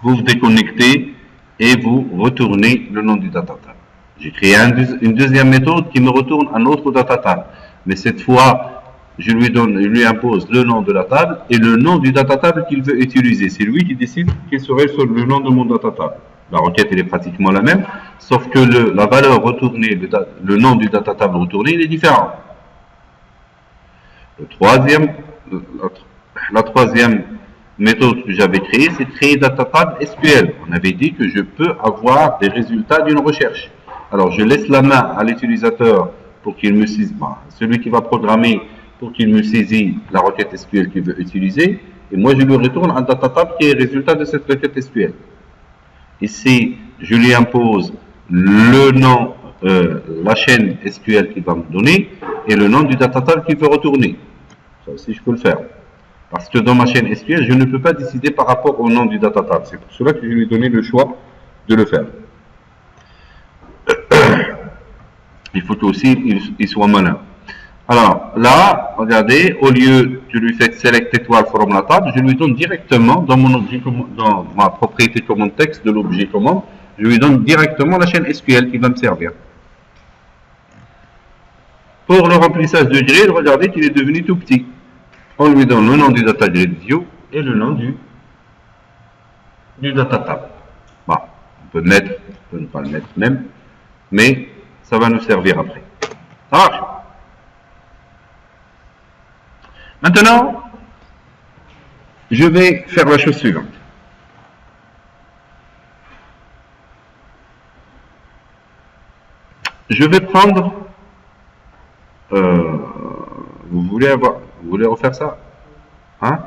Vous vous déconnectez et vous retournez le nom du data table. J'ai créé une deuxième méthode qui me retourne un autre data table. Mais cette fois, je lui impose le nom de la table et le nom du data table qu'il veut utiliser. C'est lui qui décide quel serait le nom de mon data table. La requête, elle est pratiquement la même, sauf que la valeur retournée, le nom du data table retourné, il est différent. La troisième méthode que j'avais créée, c'est créer data table SQL. On avait dit que je peux avoir des résultats d'une recherche. Alors, je laisse la main à l'utilisateur pour qu'il me saisisse, celui qui va programmer pour qu'il me saisisse la requête SQL qu'il veut utiliser. Et moi, je lui retourne un data table qui est le résultat de cette requête SQL. Ici, je lui impose le nom, la chaîne SQL qu'il va me donner et le nom du data table qu'il veut retourner. Ça aussi, je peux le faire. Parce que dans ma chaîne SQL, je ne peux pas décider par rapport au nom du data table. C'est pour cela que je lui ai donné le choix de le faire. Il faut aussi il soit malin. Alors là, regardez, au lieu de lui faire select étoile from la table, je lui donne directement dans mon objet, dans ma propriété commande texte de l'objet commande, je lui donne directement la chaîne SQL qui va me servir. Pour le remplissage de grid, regardez qu'il est devenu tout petit. On lui donne le nom du data grid view et le nom du data table. Bon, on peut le mettre, on peut ne pas le mettre même, mais ça va nous servir après. Ça marche. Maintenant, je vais faire la chose suivante. Je vais prendre... vous voulez refaire ça? Hein?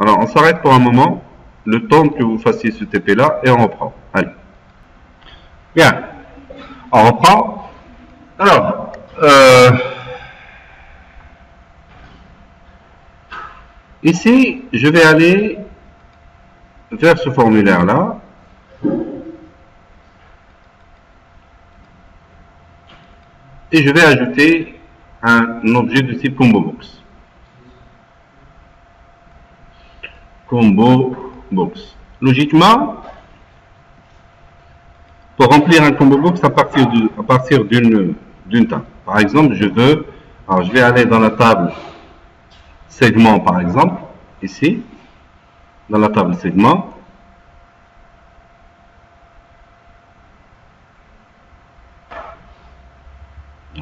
Alors, on s'arrête pour un moment, le temps que vous fassiez ce TP-là, et on reprend. Allez. Bien. On reprend. Alors, ici, je vais aller vers ce formulaire-là. Et je vais ajouter un objet de type ComboBox. ComboBox. Logiquement, pour remplir un ComboBox à partir d'une table. Par exemple, je vais aller dans la table segment, par exemple, ici, dans la table segment.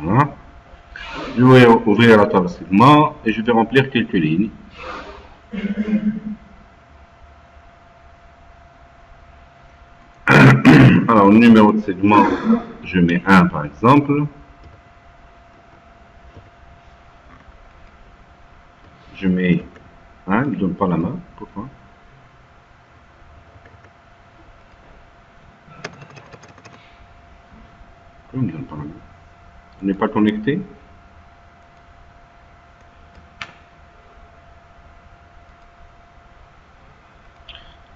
Voilà. Je vais ouvrir la table segment et je vais remplir quelques lignes. Alors, le numéro de segment, je mets 1 par exemple. Je mets 1, il ne donne pas la main. Pourquoi? Pourquoi il ne donne pas la main? On n'est pas connecté?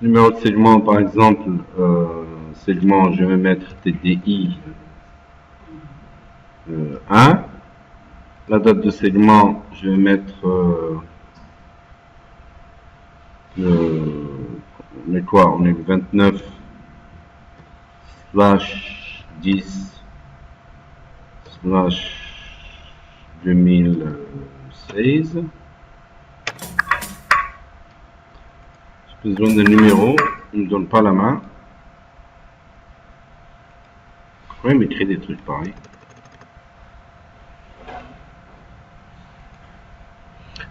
Numéro de segment, par exemple, segment, je vais mettre TDI 1. La date de segment, je vais mettre on est quoi? On est le 29/10/2016. J'ai besoin d'un numéro, il ne me donne pas la main. Pourquoi il m'écrit des trucs pareils?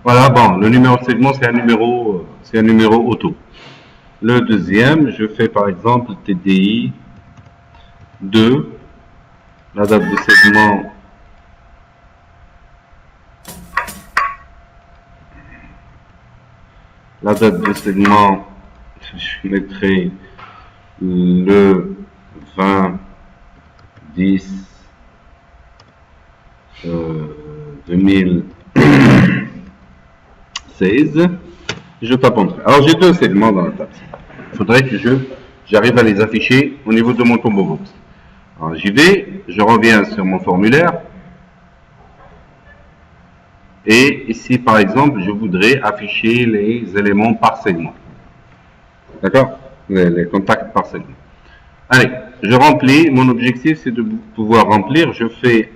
Voilà, bon, le numéro de segment, c'est un numéro auto. Le deuxième, je fais par exemple TDI 2, la date de segment, je mettrai le 20/10/2016. Je tape Entrée. Alors j'ai deux segments dans la table. Il faudrait que j'arrive à les afficher au niveau de mon combo box. Alors j'y vais, je reviens sur mon formulaire. Et ici, par exemple, je voudrais afficher les éléments par segment. D'accord? Les contacts par segment. Allez, je remplis. Mon objectif, c'est de pouvoir remplir. Je fais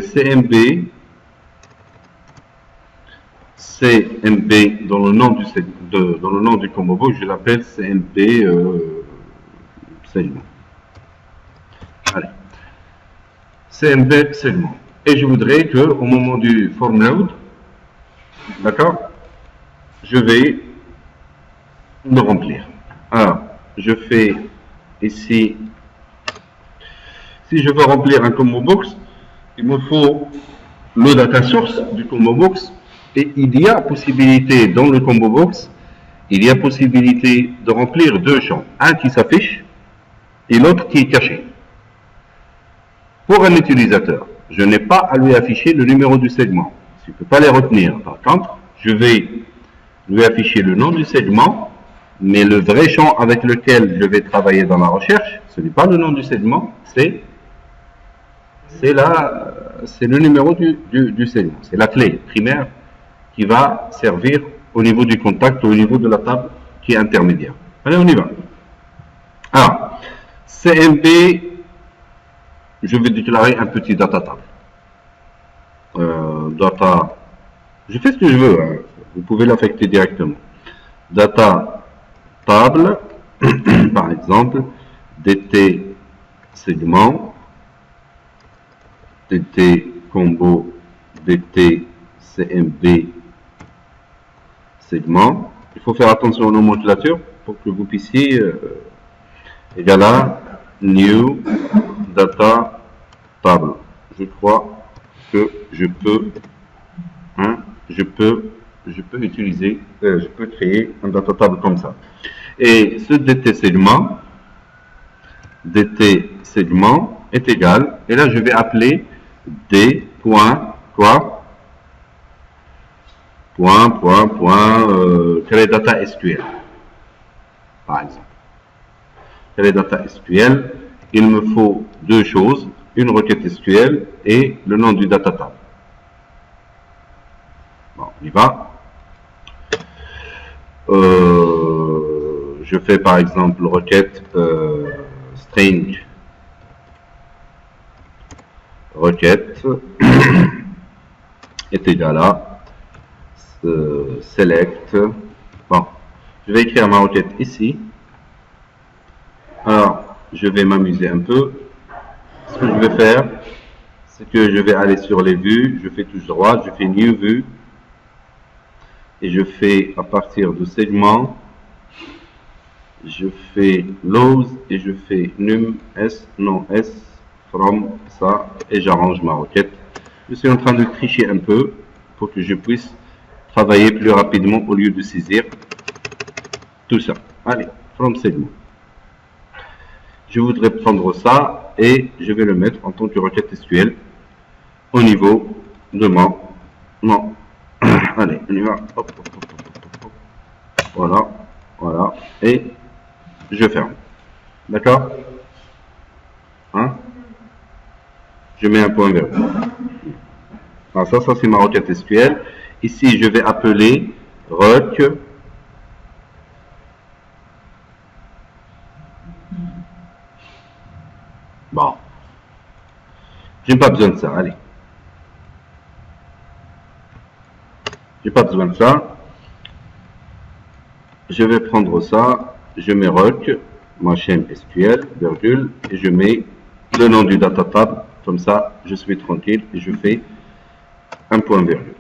CMB dans le nom du combo box, je l'appelle CMB segment. Allez, CMB segment. Et je voudrais que au moment du form load, d'accord, je vais le remplir. Alors, je fais ici, si je veux remplir un combo box, il me faut le data source du combo box. Et il y a possibilité dans le combo box, il y a possibilité de remplir deux champs. Un qui s'affiche et l'autre qui est caché. Pour un utilisateur, je n'ai pas à lui afficher le numéro du segment. Je ne peux pas les retenir. Par contre, je vais lui afficher le nom du segment, mais le vrai champ avec lequel je vais travailler dans la recherche, ce n'est pas le nom du segment, c'est le numéro du segment. C'est la clé primaire qui va servir au niveau du contact, au niveau de la table qui est intermédiaire. Allez, on y va. Alors, CMB, je vais déclarer un petit data table. Je fais ce que je veux, hein. Vous pouvez l'affecter directement. Data table, par exemple, DT segment, DT combo, DT CMB segment. Il faut faire attention aux nomenclatures pour que vous puissiez égal à new data table. Je crois que je peux utiliser, je peux créer un data table comme ça. Et ce DT segment est égal, et là je vais appeler D point quoi quel est data SQL par exemple. Quel est data SQL? Il me faut deux choses, une requête SQL et le nom du data table. Bon, on y va. Je fais par exemple requête string requête est égal à select. Bon, je vais écrire ma requête ici. Alors, je vais m'amuser un peu. Ce que je vais faire, c'est que je vais aller sur les vues, je fais touche droite, je fais New Vue, et je fais à partir de segment, je fais Lows, et je fais Num S, non S, From, ça, et j'arrange ma requête. Je suis en train de tricher un peu, pour que je puisse travailler plus rapidement au lieu de saisir tout ça. Allez, From segment. Je voudrais prendre ça et je vais le mettre en tant que requête SQL au niveau de mon allez, on y va. Hop, hop, hop, hop, hop. Voilà, voilà, et je ferme. D'accord? Hein? Je mets un point virgule. Alors ça c'est ma requête SQL. Ici, je vais appeler rec. Bon. J'ai pas besoin de ça, allez. J'ai pas besoin de ça. Je vais prendre ça, je mets rec, ma chaîne SQL, virgule, et je mets le nom du data tab, comme ça, je suis tranquille, et je fais un point virgule.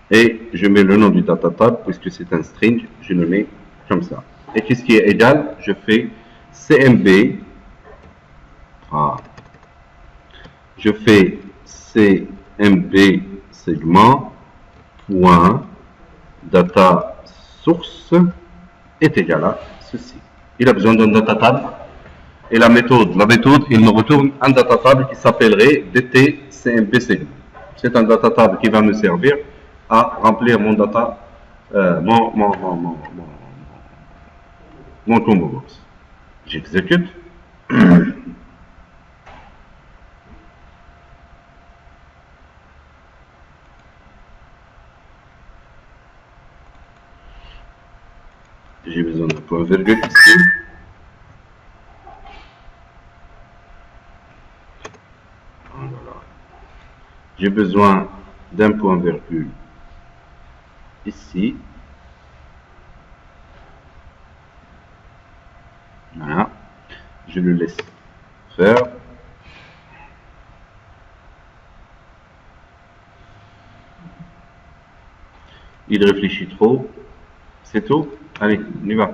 Et je mets le nom du data tab, puisque c'est un string, je le mets comme ça. Et qu'est-ce qui est égal? Je fais CMB, je fais CMB segment, point, data source, est égal à ceci. Il a besoin d'un data tab et la méthode, il me retourne un data tab qui s'appellerait DT-CMP segment. C'est un data tab qui va me servir à remplir mon data, mon combo box. J'exécute. J'ai besoin d'un point virgule ici. Voilà. J'ai besoin d'un point virgule ici. Voilà. Je le laisse faire. Il réfléchit trop. C'est tout. Allez, on y va.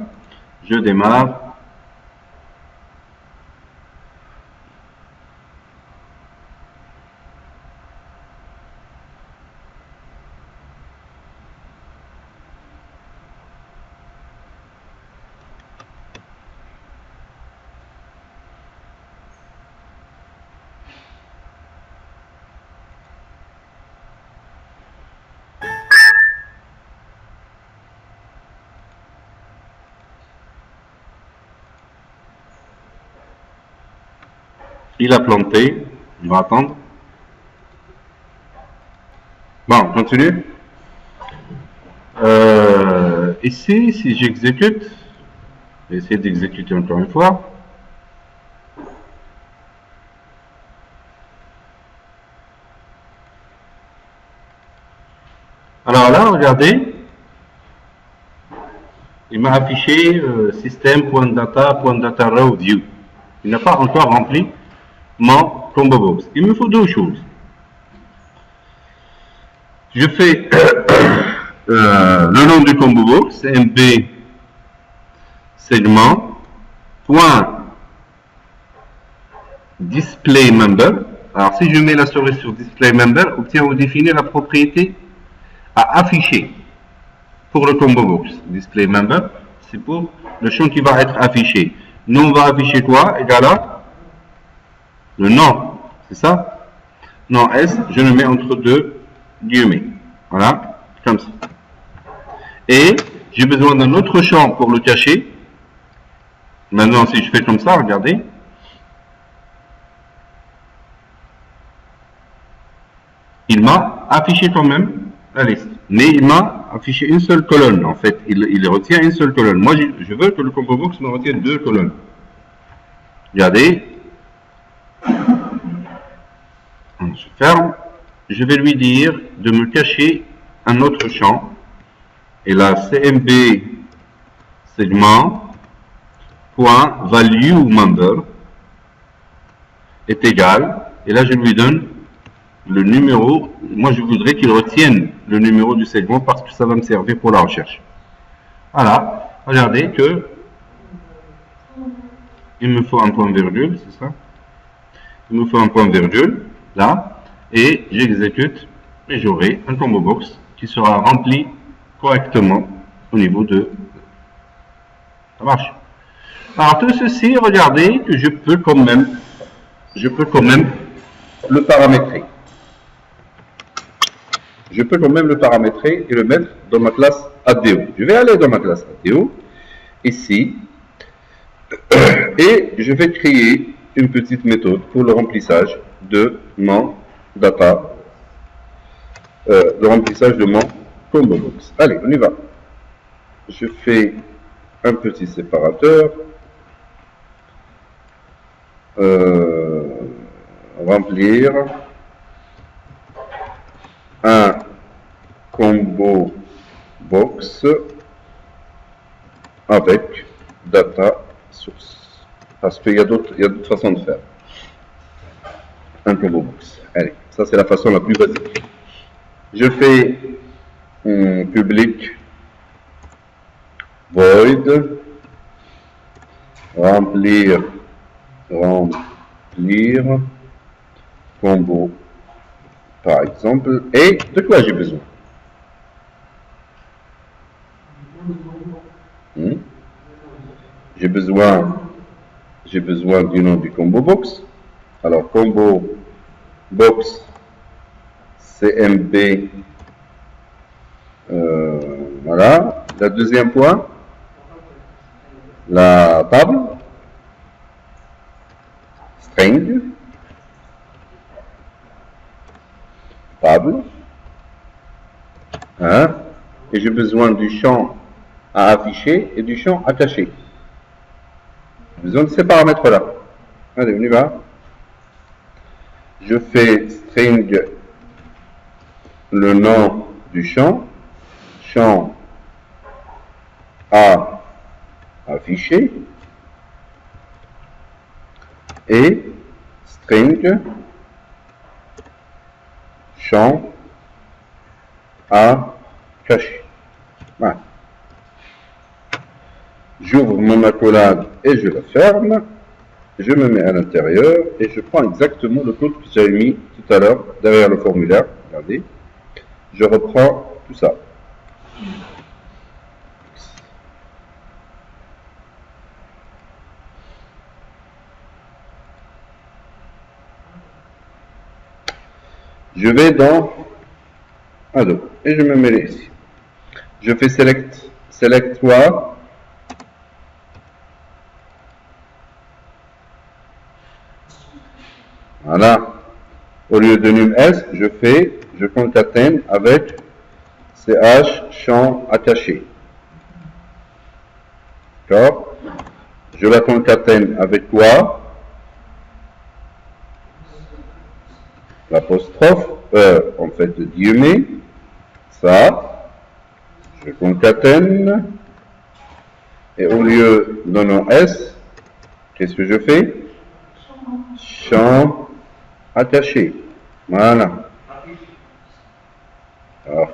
Je démarre. Il a planté. On va attendre. Bon, on continue. Ici, si j'exécute, je vais essayer d'exécuter encore une fois. Alors là, regardez, il m'a affiché system.data row view. Il n'a pas encore rempli mon combo box. Il me faut deux choses. Je fais le nom du combo box, CMP segment, point display member. Alors si je mets la souris sur display member, obtient ou définit la propriété à afficher pour le combo box. Display member, c'est pour le champ qui va être affiché. Nous on va afficher quoi? Égal à le nom, c'est ça? Nom S, je le mets entre deux guillemets. Voilà, comme ça. Et j'ai besoin d'un autre champ pour le cacher. Maintenant, si je fais comme ça, regardez. Il m'a affiché quand même la liste. Mais il m'a affiché une seule colonne. En fait, il retient une seule colonne. Moi, je veux que le combo box me retienne deux colonnes. Regardez. Je ferme. Je vais lui dire de me cacher un autre champ. Et là, CMB segment point value member est égal. Et là, je lui donne le numéro, moi je voudrais qu'il retienne le numéro du segment parce que ça va me servir pour la recherche. Voilà, regardez que il me faut un point virgule, c'est ça? Il me faut un point virgule, là, et j'exécute, et j'aurai un combo box qui sera rempli correctement au niveau de... Ça marche. Alors tout ceci, regardez que je peux quand même le paramétrer. Je peux quand même le paramétrer et le mettre dans ma classe ADO. Je vais aller dans ma classe ADO, ici, et je vais créer une petite méthode pour le remplissage de mon data, le remplissage de mon combo box. Allez, on y va. Je fais un petit séparateur, remplir un combo box avec data source. Parce qu'il y a d'autres façons de faire. Un combo box. Allez, ça c'est la façon la plus basique. Je fais public void remplir combo par exemple. Et de quoi j'ai besoin? J'ai besoin du nom du combo box. Alors combo box CMB, voilà. Le deuxième point, la table string table, hein, et j'ai besoin du champ à afficher et du champ à cacher. J'ai besoin de ces paramètres-là. Allez, on y va. Je fais string le nom du champ, champ à afficher, et string champ à cacher. Voilà. J'ouvre mon accolade et je la ferme. Je me mets à l'intérieur et je prends exactement le code que j'avais mis tout à l'heure derrière le formulaire. Regardez. Je reprends tout ça. Je vais dans Adobe et je me mets ici. Je fais select what. Voilà. Au lieu de num s, je concatène avec ch champ attaché. D'accord? Je la concatène avec quoi? L'apostrophe, en fait, le guillemet, ça, je concatène, et au lieu de nom S, qu'est-ce que je fais? Champ attaché. Voilà. Alors,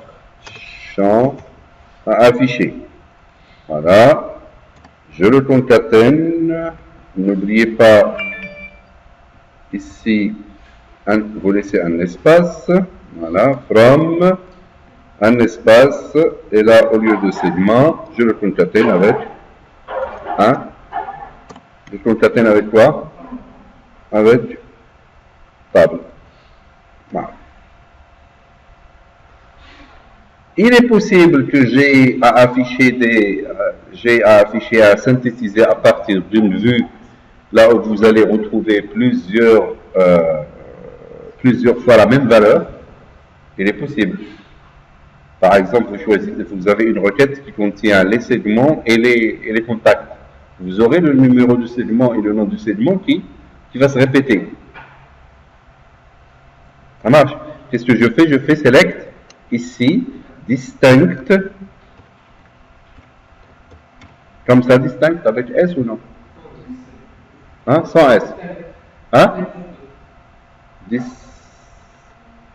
champ à afficher. Voilà. Je le concatène. N'oubliez pas, ici, vous laissez un espace. Voilà. From, un espace. Et là, au lieu de segment, je le concatène avec un. Je concatène avec quoi? Avec table. Voilà. Il est possible que j'ai à afficher, à synthétiser à partir d'une vue, là où vous allez retrouver plusieurs fois la même valeur. Il est possible. Par exemple, vous avez une requête qui contient les segments et les contacts. Vous aurez le numéro du segment et le nom du segment qui va se répéter. Ça marche. Qu'est-ce que je fais? Je fais select ici, distinct, comme ça, distinct avec S ou non? Hein? Sans S. Hein?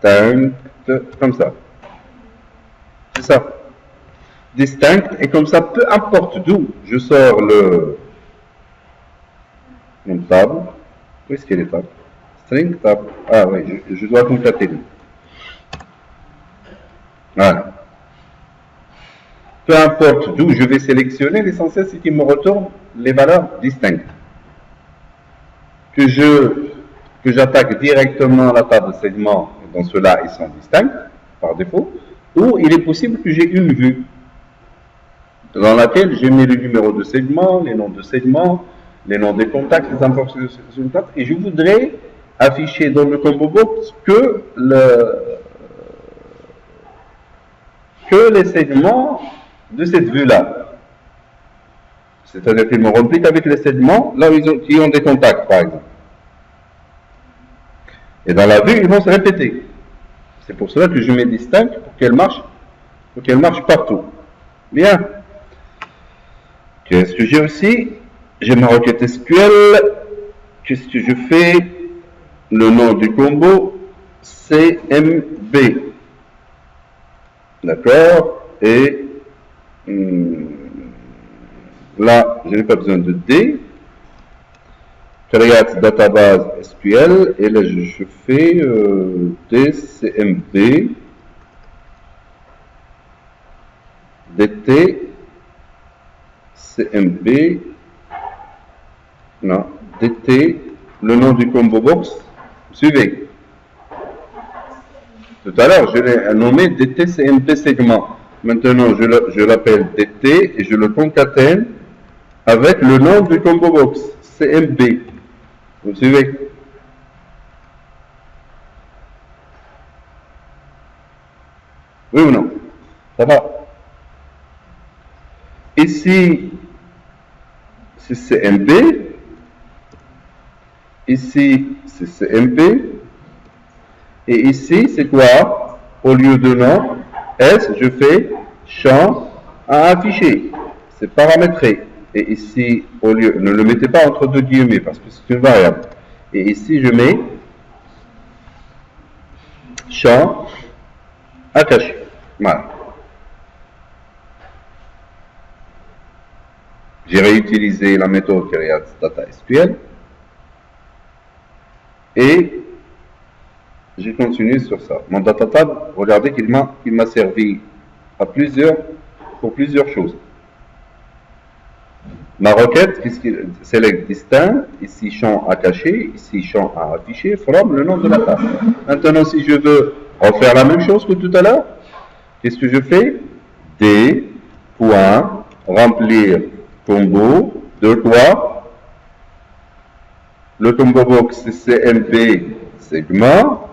distinct, comme ça. C'est ça. Distinct, et comme ça, peu importe d'où je sors mon table. Où est-ce qu'elle est table? String table. Ah oui, je dois concaténer. Voilà. Peu importe d'où je vais sélectionner, l'essentiel c'est qu'il me retourne les valeurs distinctes. Que j'attaque directement la table de segments, dans ceux-là ils sont distincts par défaut, ou il est possible que j'ai une vue dans laquelle j'ai mis le numéro de segment, les noms de segments, les noms des contacts, les informations de contacts, et je voudrais afficher dans le combo box que les segments de cette vue-là. C'est-à-dire qu'ils me remplissent avec les segments là où ils ont des contacts, par exemple. Et dans la vue, ils vont se répéter. C'est pour cela que je mets distinct pour qu'elle marche partout. Bien. Qu'est-ce que j'ai aussi? J'ai ma requête SQL. Qu'est-ce que je fais? Le nom du combo, CMB. D'accord? Et là, je n'ai pas besoin de D. Create database SQL. Et là, je fais DCMB. DT. CMB. Non. DT. Le nom du combo box. Suivez. Tout à l'heure, je l'ai nommé DT CMB segment. Maintenant, je l'appelle DT et je le concatène avec le nom du combo box, CMB. Vous suivez? Oui ou non? Ça va? Ici, c'est CMB. Ici, c'est CMB. Et ici, c'est quoi? Au lieu de nom, S, je fais champ à afficher. C'est paramétré. Et ici, au lieu, ne le mettez pas entre deux guillemets parce que c'est une variable. Et ici, je mets champ à cacher. Voilà. J'ai réutilisé la méthode create data SQL. Et j'ai continué sur ça. Mon data tab, regardez qu'il m'a servi pour plusieurs choses. Ma requête, puisqu'il select distinct, ici champ à cacher, ici champ à afficher, from le nom de la table. Maintenant, si je veux refaire la même chose que tout à l'heure, qu'est-ce que je fais? D, point, remplir combo, de quoi? Le combo box, c'est CMB, segment.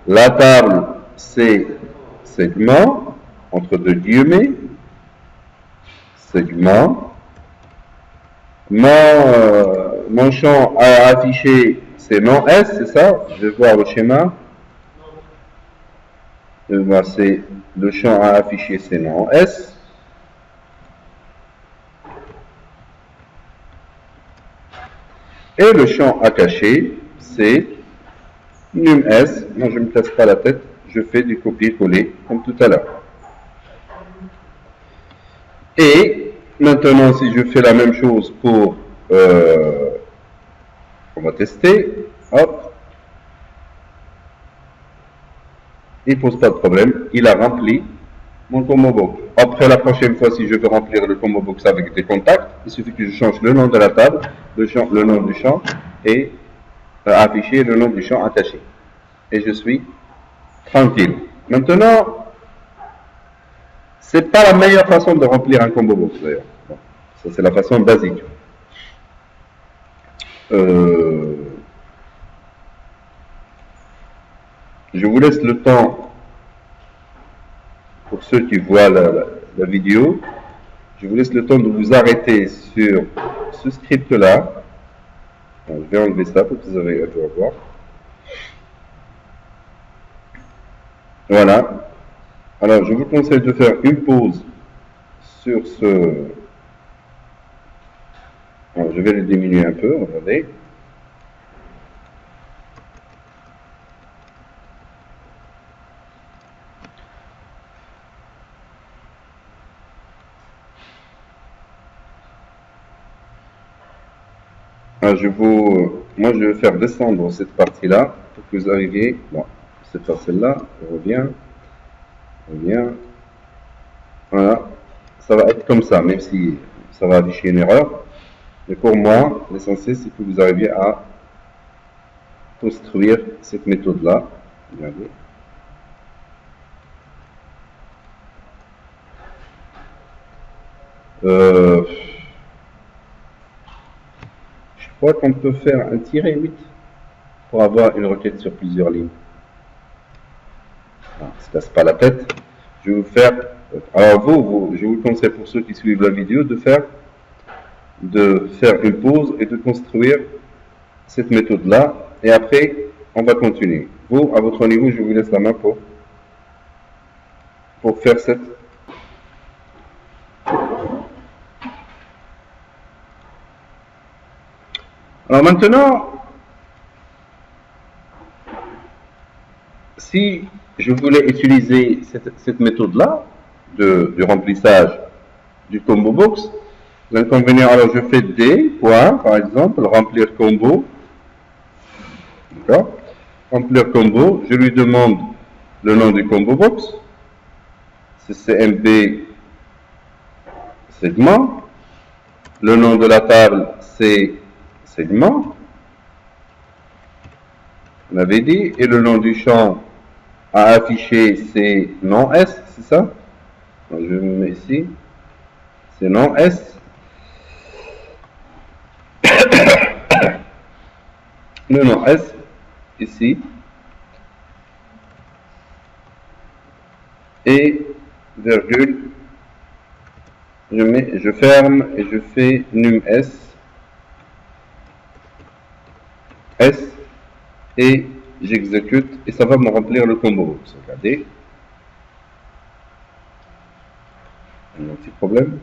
La table, c'est segment, entre deux guillemets, segment. Mon champ à afficher, c'est nom S, c'est ça? Je vais voir le schéma. C'est le champ à afficher, c'est nom S. Et le champ à cacher, c'est num S. Moi, je ne me casse pas la tête. Je fais du copier-coller, comme tout à l'heure. Et maintenant, si je fais la même chose pour... on va tester. Hop. Il ne pose pas de problème. Il a rempli mon combo box. Après, la prochaine fois, si je veux remplir le combo box avec des contacts, il suffit que je change le nom de la table, le nom du champ, et afficher le nom du champ attaché. Et je suis tranquille. Maintenant, c'est pas la meilleure façon de remplir un combo box d'ailleurs. Bon, ça c'est la façon basique. Je vous laisse le temps, pour ceux qui voient la vidéo, je vous laisse le temps de vous arrêter sur ce script-là. Bon, je vais enlever ça pour que vous ayez à voir. Voilà. Alors, je vous conseille de faire une pause sur ce... Alors, je vais le diminuer un peu, regardez. Moi, je vais faire descendre cette partie-là pour que vous arriviez. Bon, c'est faire celle-là. Je reviens. Voilà. Ça va être comme ça, même si ça va afficher une erreur. Mais pour moi, l'essentiel, c'est que vous arriviez à construire cette méthode-là. Regardez. Je crois qu'on peut faire un tiret 8 pour avoir une requête sur plusieurs lignes. Ne se casse pas la tête. Je vais vous faire. Alors je vous conseille pour ceux qui suivent la vidéo de faire une pause et de construire cette méthode-là. Et après, on va continuer. Vous, à votre niveau, je vous laisse la main pour faire cette. Alors maintenant, si je voulais utiliser cette méthode-là du remplissage du combo box, l'inconvénient, alors je fais D, point, par exemple, remplir combo. D'accord? Remplir combo, je lui demande le nom du combo box, c'est CMB segment, le nom de la table, c'est segment, on avait dit, et le nom du champ à afficher, c'est nom S, c'est ça? Je me mets ici, c'est nom S. Le nom S, ici, et virgule, je ferme et je fais num S, et j'exécute et ça va me remplir le combo box. Regardez. Un petit problème.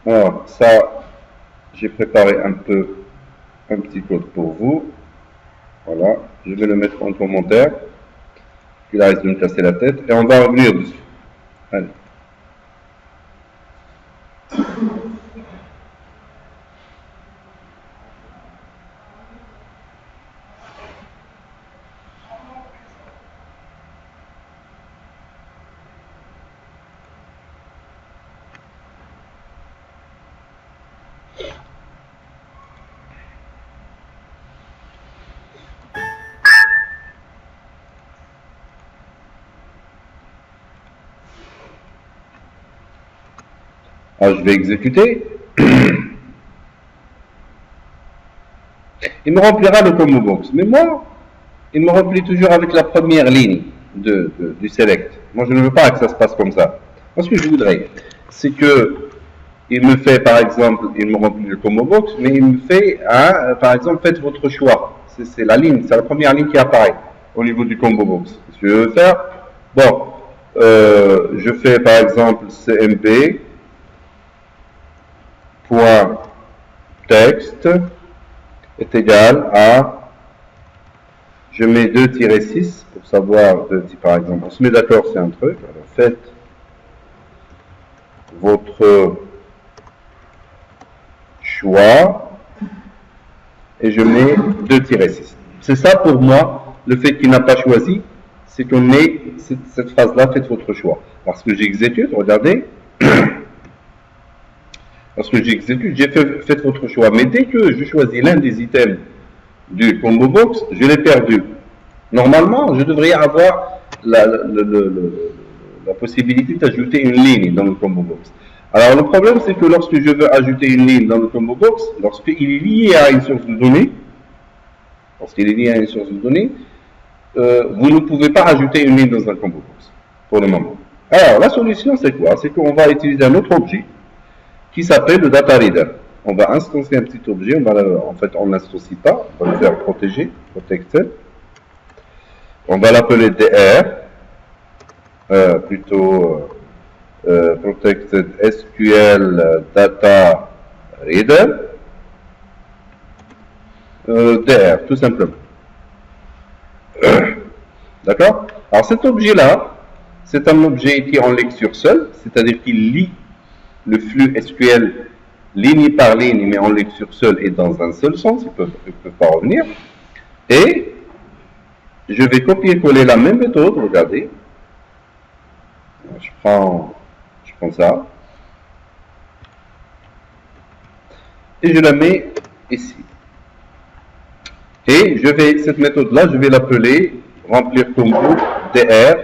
Alors, ça, j'ai préparé un petit code pour vous. Voilà, je vais le mettre en commentaire. Il risque de me casser la tête et on va revenir dessus. Allez. Alors, je vais exécuter. Il me remplira le combo box. Mais moi, il me remplit toujours avec la première ligne du select. Moi, je ne veux pas que ça se passe comme ça. Moi, ce que je voudrais, c'est que il me fait, par exemple, il me remplit le combo box, mais il me fait, par exemple, faites votre choix. C'est la ligne, c'est la première ligne qui apparaît au niveau du combo box. Ce que je veux faire, bon, je fais par exemple CMP point texte est égal à, je mets 2-6 pour savoir, par exemple, on se met d'accord, c'est un truc, alors faites votre choix et je mets 2-6. C'est ça pour moi, le fait qu'il n'a pas choisi, c'est qu'on ait cette phrase-là, faites votre choix. Parce que j'exécute, regardez, parce que j'exécute, j'ai fait votre choix. Mais dès que je choisis l'un des items du combo box, je l'ai perdu. Normalement, je devrais avoir la possibilité d'ajouter une ligne dans le combo box. Alors le problème, c'est que lorsque je veux ajouter une ligne dans le combo box, lorsqu'il est lié à une source de données, vous ne pouvez pas ajouter une ligne dans un combo box pour le moment. Alors la solution, c'est quoi? C'est qu'on va utiliser un autre objet qui s'appelle le data reader. On va instancier un petit objet, en fait on ne l'instancie pas, on va le faire protéger, protected. On va l'appeler DR, protected SQL data reader, DR, tout simplement. D'accord? Alors cet objet-là, c'est un objet qui est en lecture seule, c'est-à-dire qu'il lit le flux SQL ligne par ligne, mais en lecture seule et dans un seul sens, ils peuvent pas revenir. Et je vais copier-coller la même méthode, regardez. Je prends ça. Et je la mets ici. Et cette méthode-là, je vais l'appeler remplir combo DR.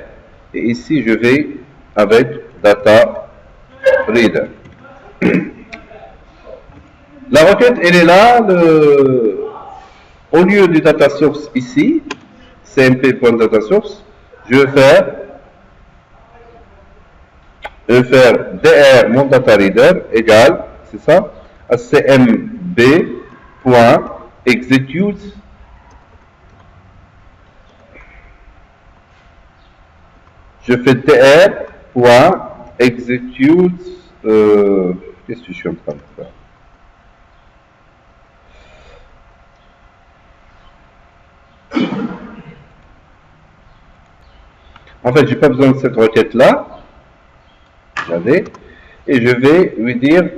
Et ici, je vais avec data reader. La requête, elle est là. Au lieu du data source ici, cmp.datasource, je vais faire dr mon data reader égale, c'est ça, à cmb.execute je fais dr.execute qu'est-ce que je suis en train de faire? En fait, j'ai pas besoin de cette requête-là. Regardez. Et je vais lui dire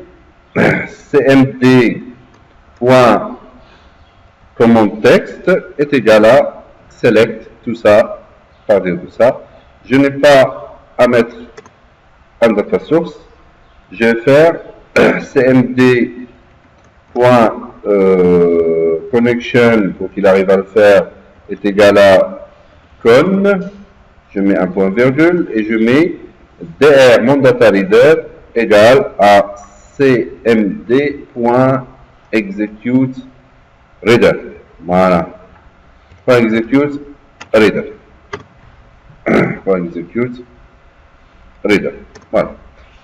cmd.command text est égal à select tout ça, partir tout ça. Je n'ai pas à mettre un data source. Je vais faire cmd.connection pour qu'il arrive à le faire est égal à con. Je mets un point virgule et je mets dr mon data reader égale à cmd.execute reader. Voilà. .execute reader. .execute reader. Voilà.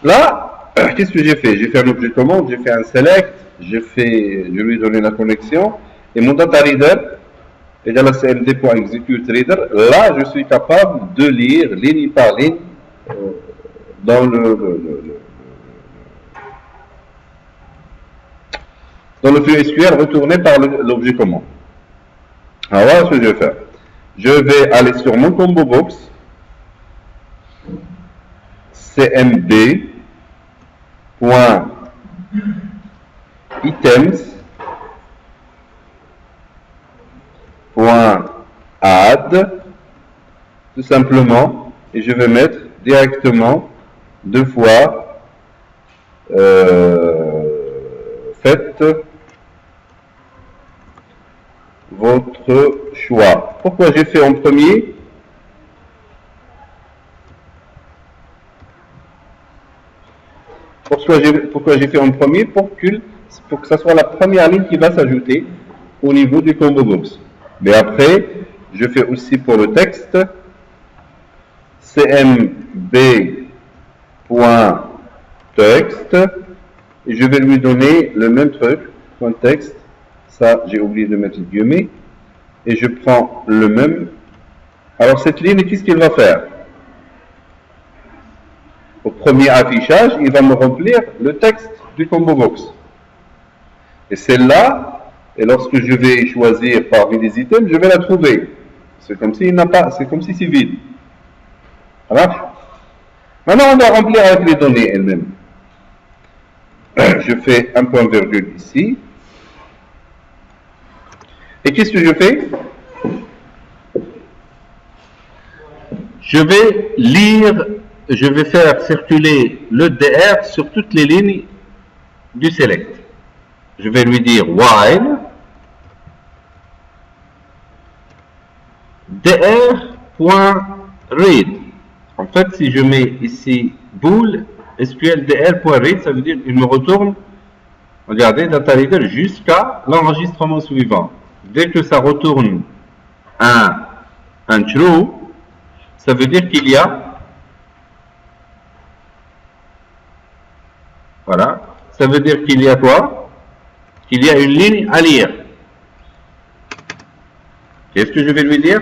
Là, qu'est-ce que j'ai fait? J'ai fait un objet commande, j'ai fait un select, je lui ai donné la connexion et mon data reader égale à cmd.execute reader. Là, je suis capable de lire ligne par ligne dans le flux SQL retourné par l'objet commande. Alors voilà ce que je vais faire. Je vais aller sur mon combo box cmb.items.add tout simplement, et je vais mettre directement deux fois faites votre choix. Pourquoi j'ai fait en premier? Pourquoi j'ai fait en premier? Pour que ça soit la première ligne qui va s'ajouter au niveau du combo box. Mais après, je fais aussi pour le texte cmb.text et je vais lui donner le même truc, point texte. Ça, j'ai oublié de mettre le guillemets. Et je prends le même. Alors, cette ligne, qu'est-ce qu'il va faire? Au premier affichage, il va me remplir le texte du combo box. Et celle-là, et lorsque je vais choisir parmi les items, je vais la trouver. C'est comme s'il n'a pas, c'est comme si c'est vide. Ça marche? Maintenant, on doit remplir avec les données elles-mêmes. Je fais un point virgule ici. Et qu'est-ce que je fais? Je vais lire, je vais faire circuler le DR sur toutes les lignes du select. Je vais lui dire while dr.read. En fait, si je mets ici bool SQL dr.read, ça veut dire qu'il me retourne, regardez, data reader jusqu'à l'enregistrement suivant. Dès que ça retourne un true, ça veut dire qu'il y a, voilà, ça veut dire qu'il y a quoi? Qu'il y a une ligne à lire. Qu'est-ce que je vais lui dire?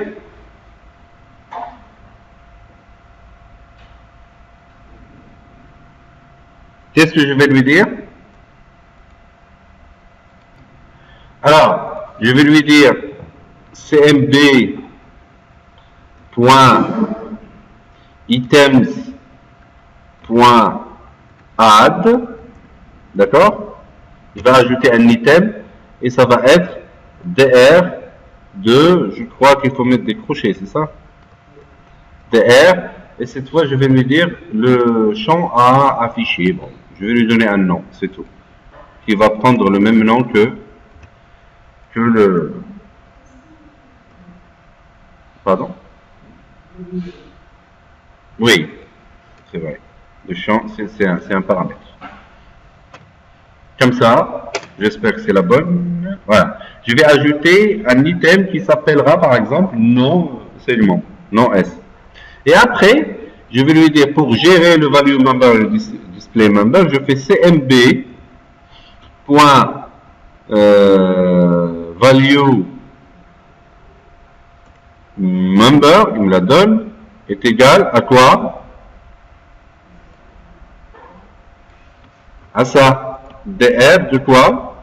Qu'est-ce que je vais lui dire? Alors, je vais lui dire cmb.items.add D'accord? Je vais ajouter un item et ça va être dr de, je crois qu'il faut mettre des crochets, c'est ça? dr, et cette fois je vais lui dire le champ à afficher. Bon, je vais lui donner un nom, c'est tout. Qui va prendre le même nom que le... Pardon? Oui, c'est vrai. Le champ, c'est un paramètre. Comme ça, j'espère que c'est la bonne. Voilà. Je vais ajouter un item qui s'appellera par exemple nom segment, nom S. Et après, je vais lui dire pour gérer le value member et le display member, je fais cmb point value member, il me la donne, est égal à quoi? À ça. dr de quoi?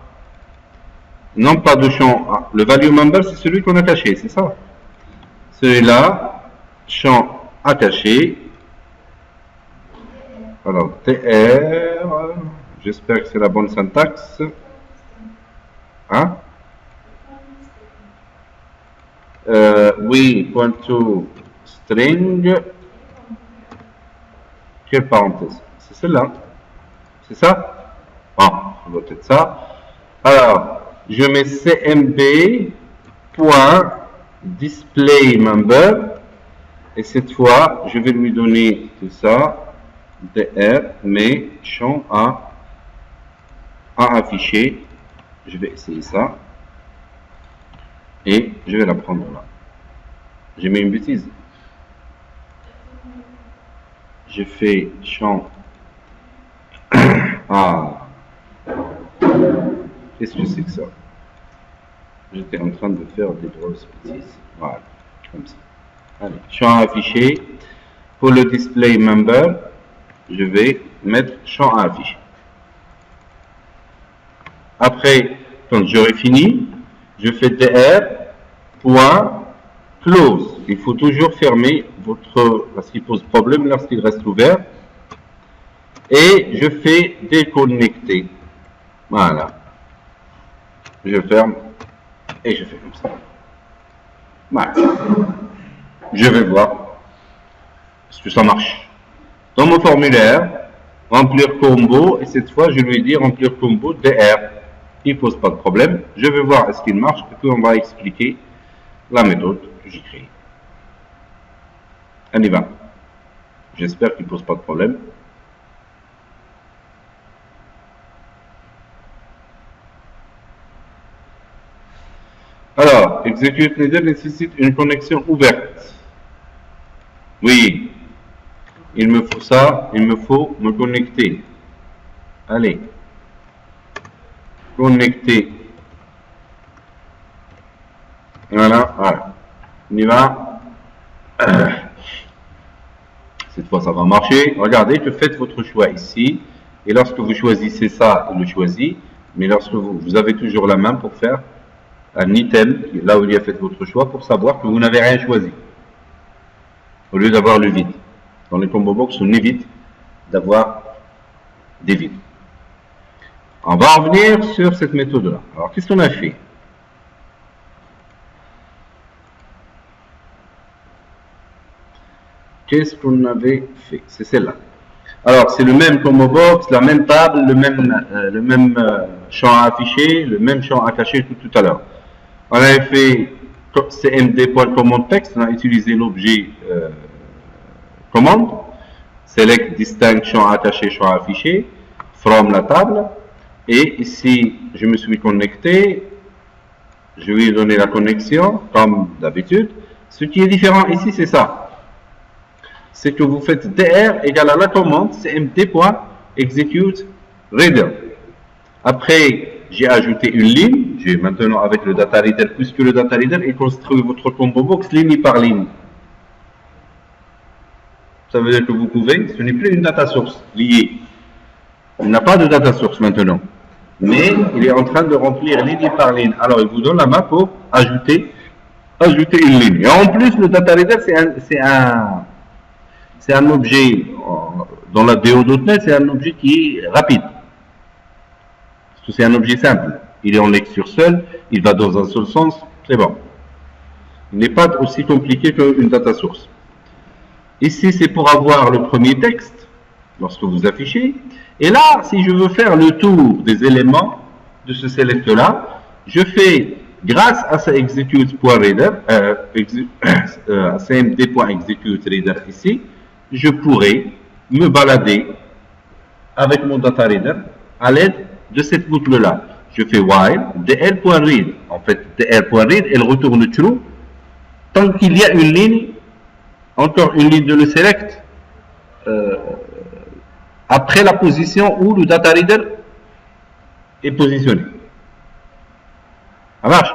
Non pas de champ. Le value member, c'est celui qu'on a caché, c'est ça? Celui-là, champ à cacher. Alors, tr, j'espère que c'est la bonne syntaxe. Hein? Oui, point to string. Quelle parenthèse? C'est celle-là. C'est ça? Ah, ça doit être ça. Alors, je mets cmb point display member et cette fois, je vais lui donner tout ça, dr, mais champ à afficher. Je vais essayer ça et je vais la prendre là. J'ai mis une bêtise. J'ai fait champ. Ah, qu'est-ce que c'est que ça? J'étais en train de faire des grosses bêtises. Voilà, comme ça. Allez, champ affiché. Pour le display member, je vais mettre champ à afficher. Après, quand j'aurai fini, je fais dr point close. Il faut toujours fermer votre, parce qu'il pose problème lorsqu'il reste ouvert. Et je fais déconnecter. Voilà. Je ferme et je fais comme ça. Voilà. Je vais voir est-ce que ça marche. Dans mon formulaire, remplir combo, et cette fois je lui dis remplir combo dr. Il ne pose pas de problème. Je vais voir est-ce qu'il marche et puis on va expliquer la méthode que j'ai créée. On y va. J'espère qu'il ne pose pas de problème. Alors, execute needed nécessite une connexion ouverte. Oui, il me faut ça, il me faut me connecter. Allez, connecter. Voilà, voilà. On y va. Cette fois, ça va marcher. Regardez que faites votre choix ici. Et lorsque vous choisissez ça, il le choisit. Mais lorsque vous avez toujours la main pour faire un item, là où il y a fait votre choix, pour savoir que vous n'avez rien choisi. Au lieu d'avoir le vide. Dans les combo box, on évite d'avoir des vides. On va revenir sur cette méthode-là. Alors, qu'est-ce qu'on a fait? Qu'est-ce qu'on avait fait? C'est celle-là. Alors, c'est le même combo box, la même table, le même champ à afficher, le même champ à cacher que tout à l'heure. On avait fait cmd.command-text, on a utilisé l'objet commande, select distinct champ attaché, champ affiché, from la table, et ici je me suis connecté, je lui ai donné la connexion comme d'habitude. Ce qui est différent ici, c'est ça, c'est que vous faites dr égale à la commande cmd.execute reader. Après, j'ai ajouté une ligne. J'ai maintenant avec le data reader, puisque le data reader est construit votre combo box ligne par ligne. Ça veut dire que vous pouvez, ce n'est plus une data source liée. Il n'a pas de data source maintenant. Mais il est en train de remplir ligne par ligne. Alors il vous donne la main pour ajouter une ligne. Et en plus, le data reader, c'est un objet, dans la DO.NET, c'est un objet qui est rapide. C'est un objet simple. Il est en lecture seule, il va dans un seul sens, c'est bon. Il n'est pas aussi compliqué qu'une data source. Ici, c'est pour avoir le premier texte, lorsque vous affichez. Et là, si je veux faire le tour des éléments de ce select-là, je fais, grâce à ce execute.reader, à cmd.executeReader ici, je pourrais me balader avec mon data reader à l'aide de cette boucle-là. Je fais while dl.read. En fait, dl.read, elle retourne true tant qu'il y a une ligne, encore une ligne de le select, après la position où le data reader est positionné. Ça marche.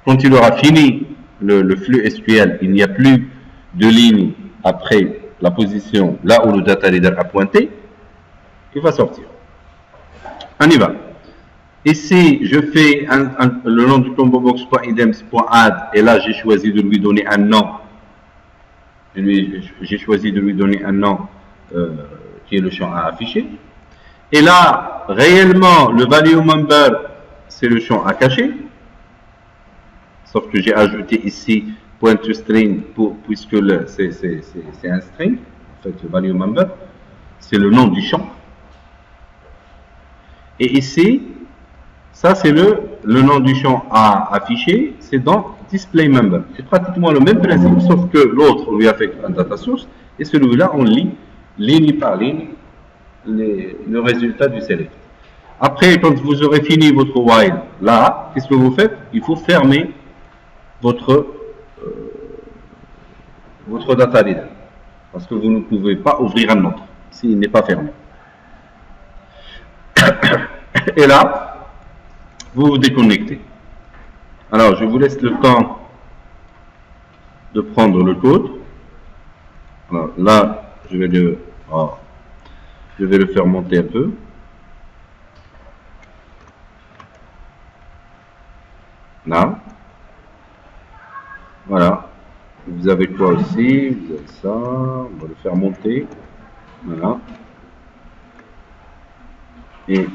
Quand il aura fini le flux SQL, il n'y a plus de ligne après la position là où le data reader a pointé, il va sortir. On y va. Ici, je fais le nom du combo box.idems.add et là, j'ai choisi de lui donner un nom. J'ai choisi de lui donner un nom qui est le champ à afficher. Et là, réellement, le value member, c'est le champ à cacher. Sauf que j'ai ajouté ici .toString puisque c'est un string. En fait, le value member, c'est le nom du champ. Et ici, ça c'est le nom du champ à afficher, c'est dans displayMember. C'est pratiquement le même principe, sauf que l'autre, on lui affecte un data source, et celui-là, on lit ligne par ligne le résultat du select. Après, quand vous aurez fini votre while, là, qu'est-ce que vous faites? Il faut fermer votre data reader, parce que vous ne pouvez pas ouvrir un autre s'il n'est pas fermé. Et là, vous vous déconnectez. Alors, je vous laisse le temps de prendre le code. Alors, là, je vais le faire monter un peu. Là. Voilà. Vous avez quoi aussi? Vous avez ça. On va le faire monter. Voilà. Et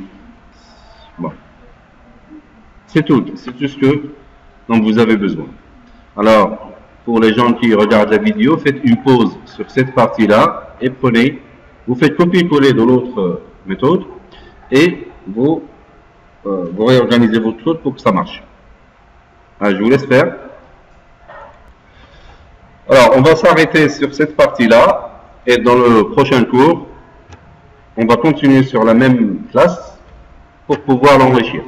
bon. C'est tout ce que dont vous avez besoin. Alors, pour les gens qui regardent la vidéo, faites une pause sur cette partie-là et vous faites copier-coller de l'autre méthode et vous réorganisez votre code pour que ça marche. Alors, je vous laisse faire. Alors, on va s'arrêter sur cette partie-là et dans le prochain cours, on va continuer sur la même classe pour pouvoir l'enrichir.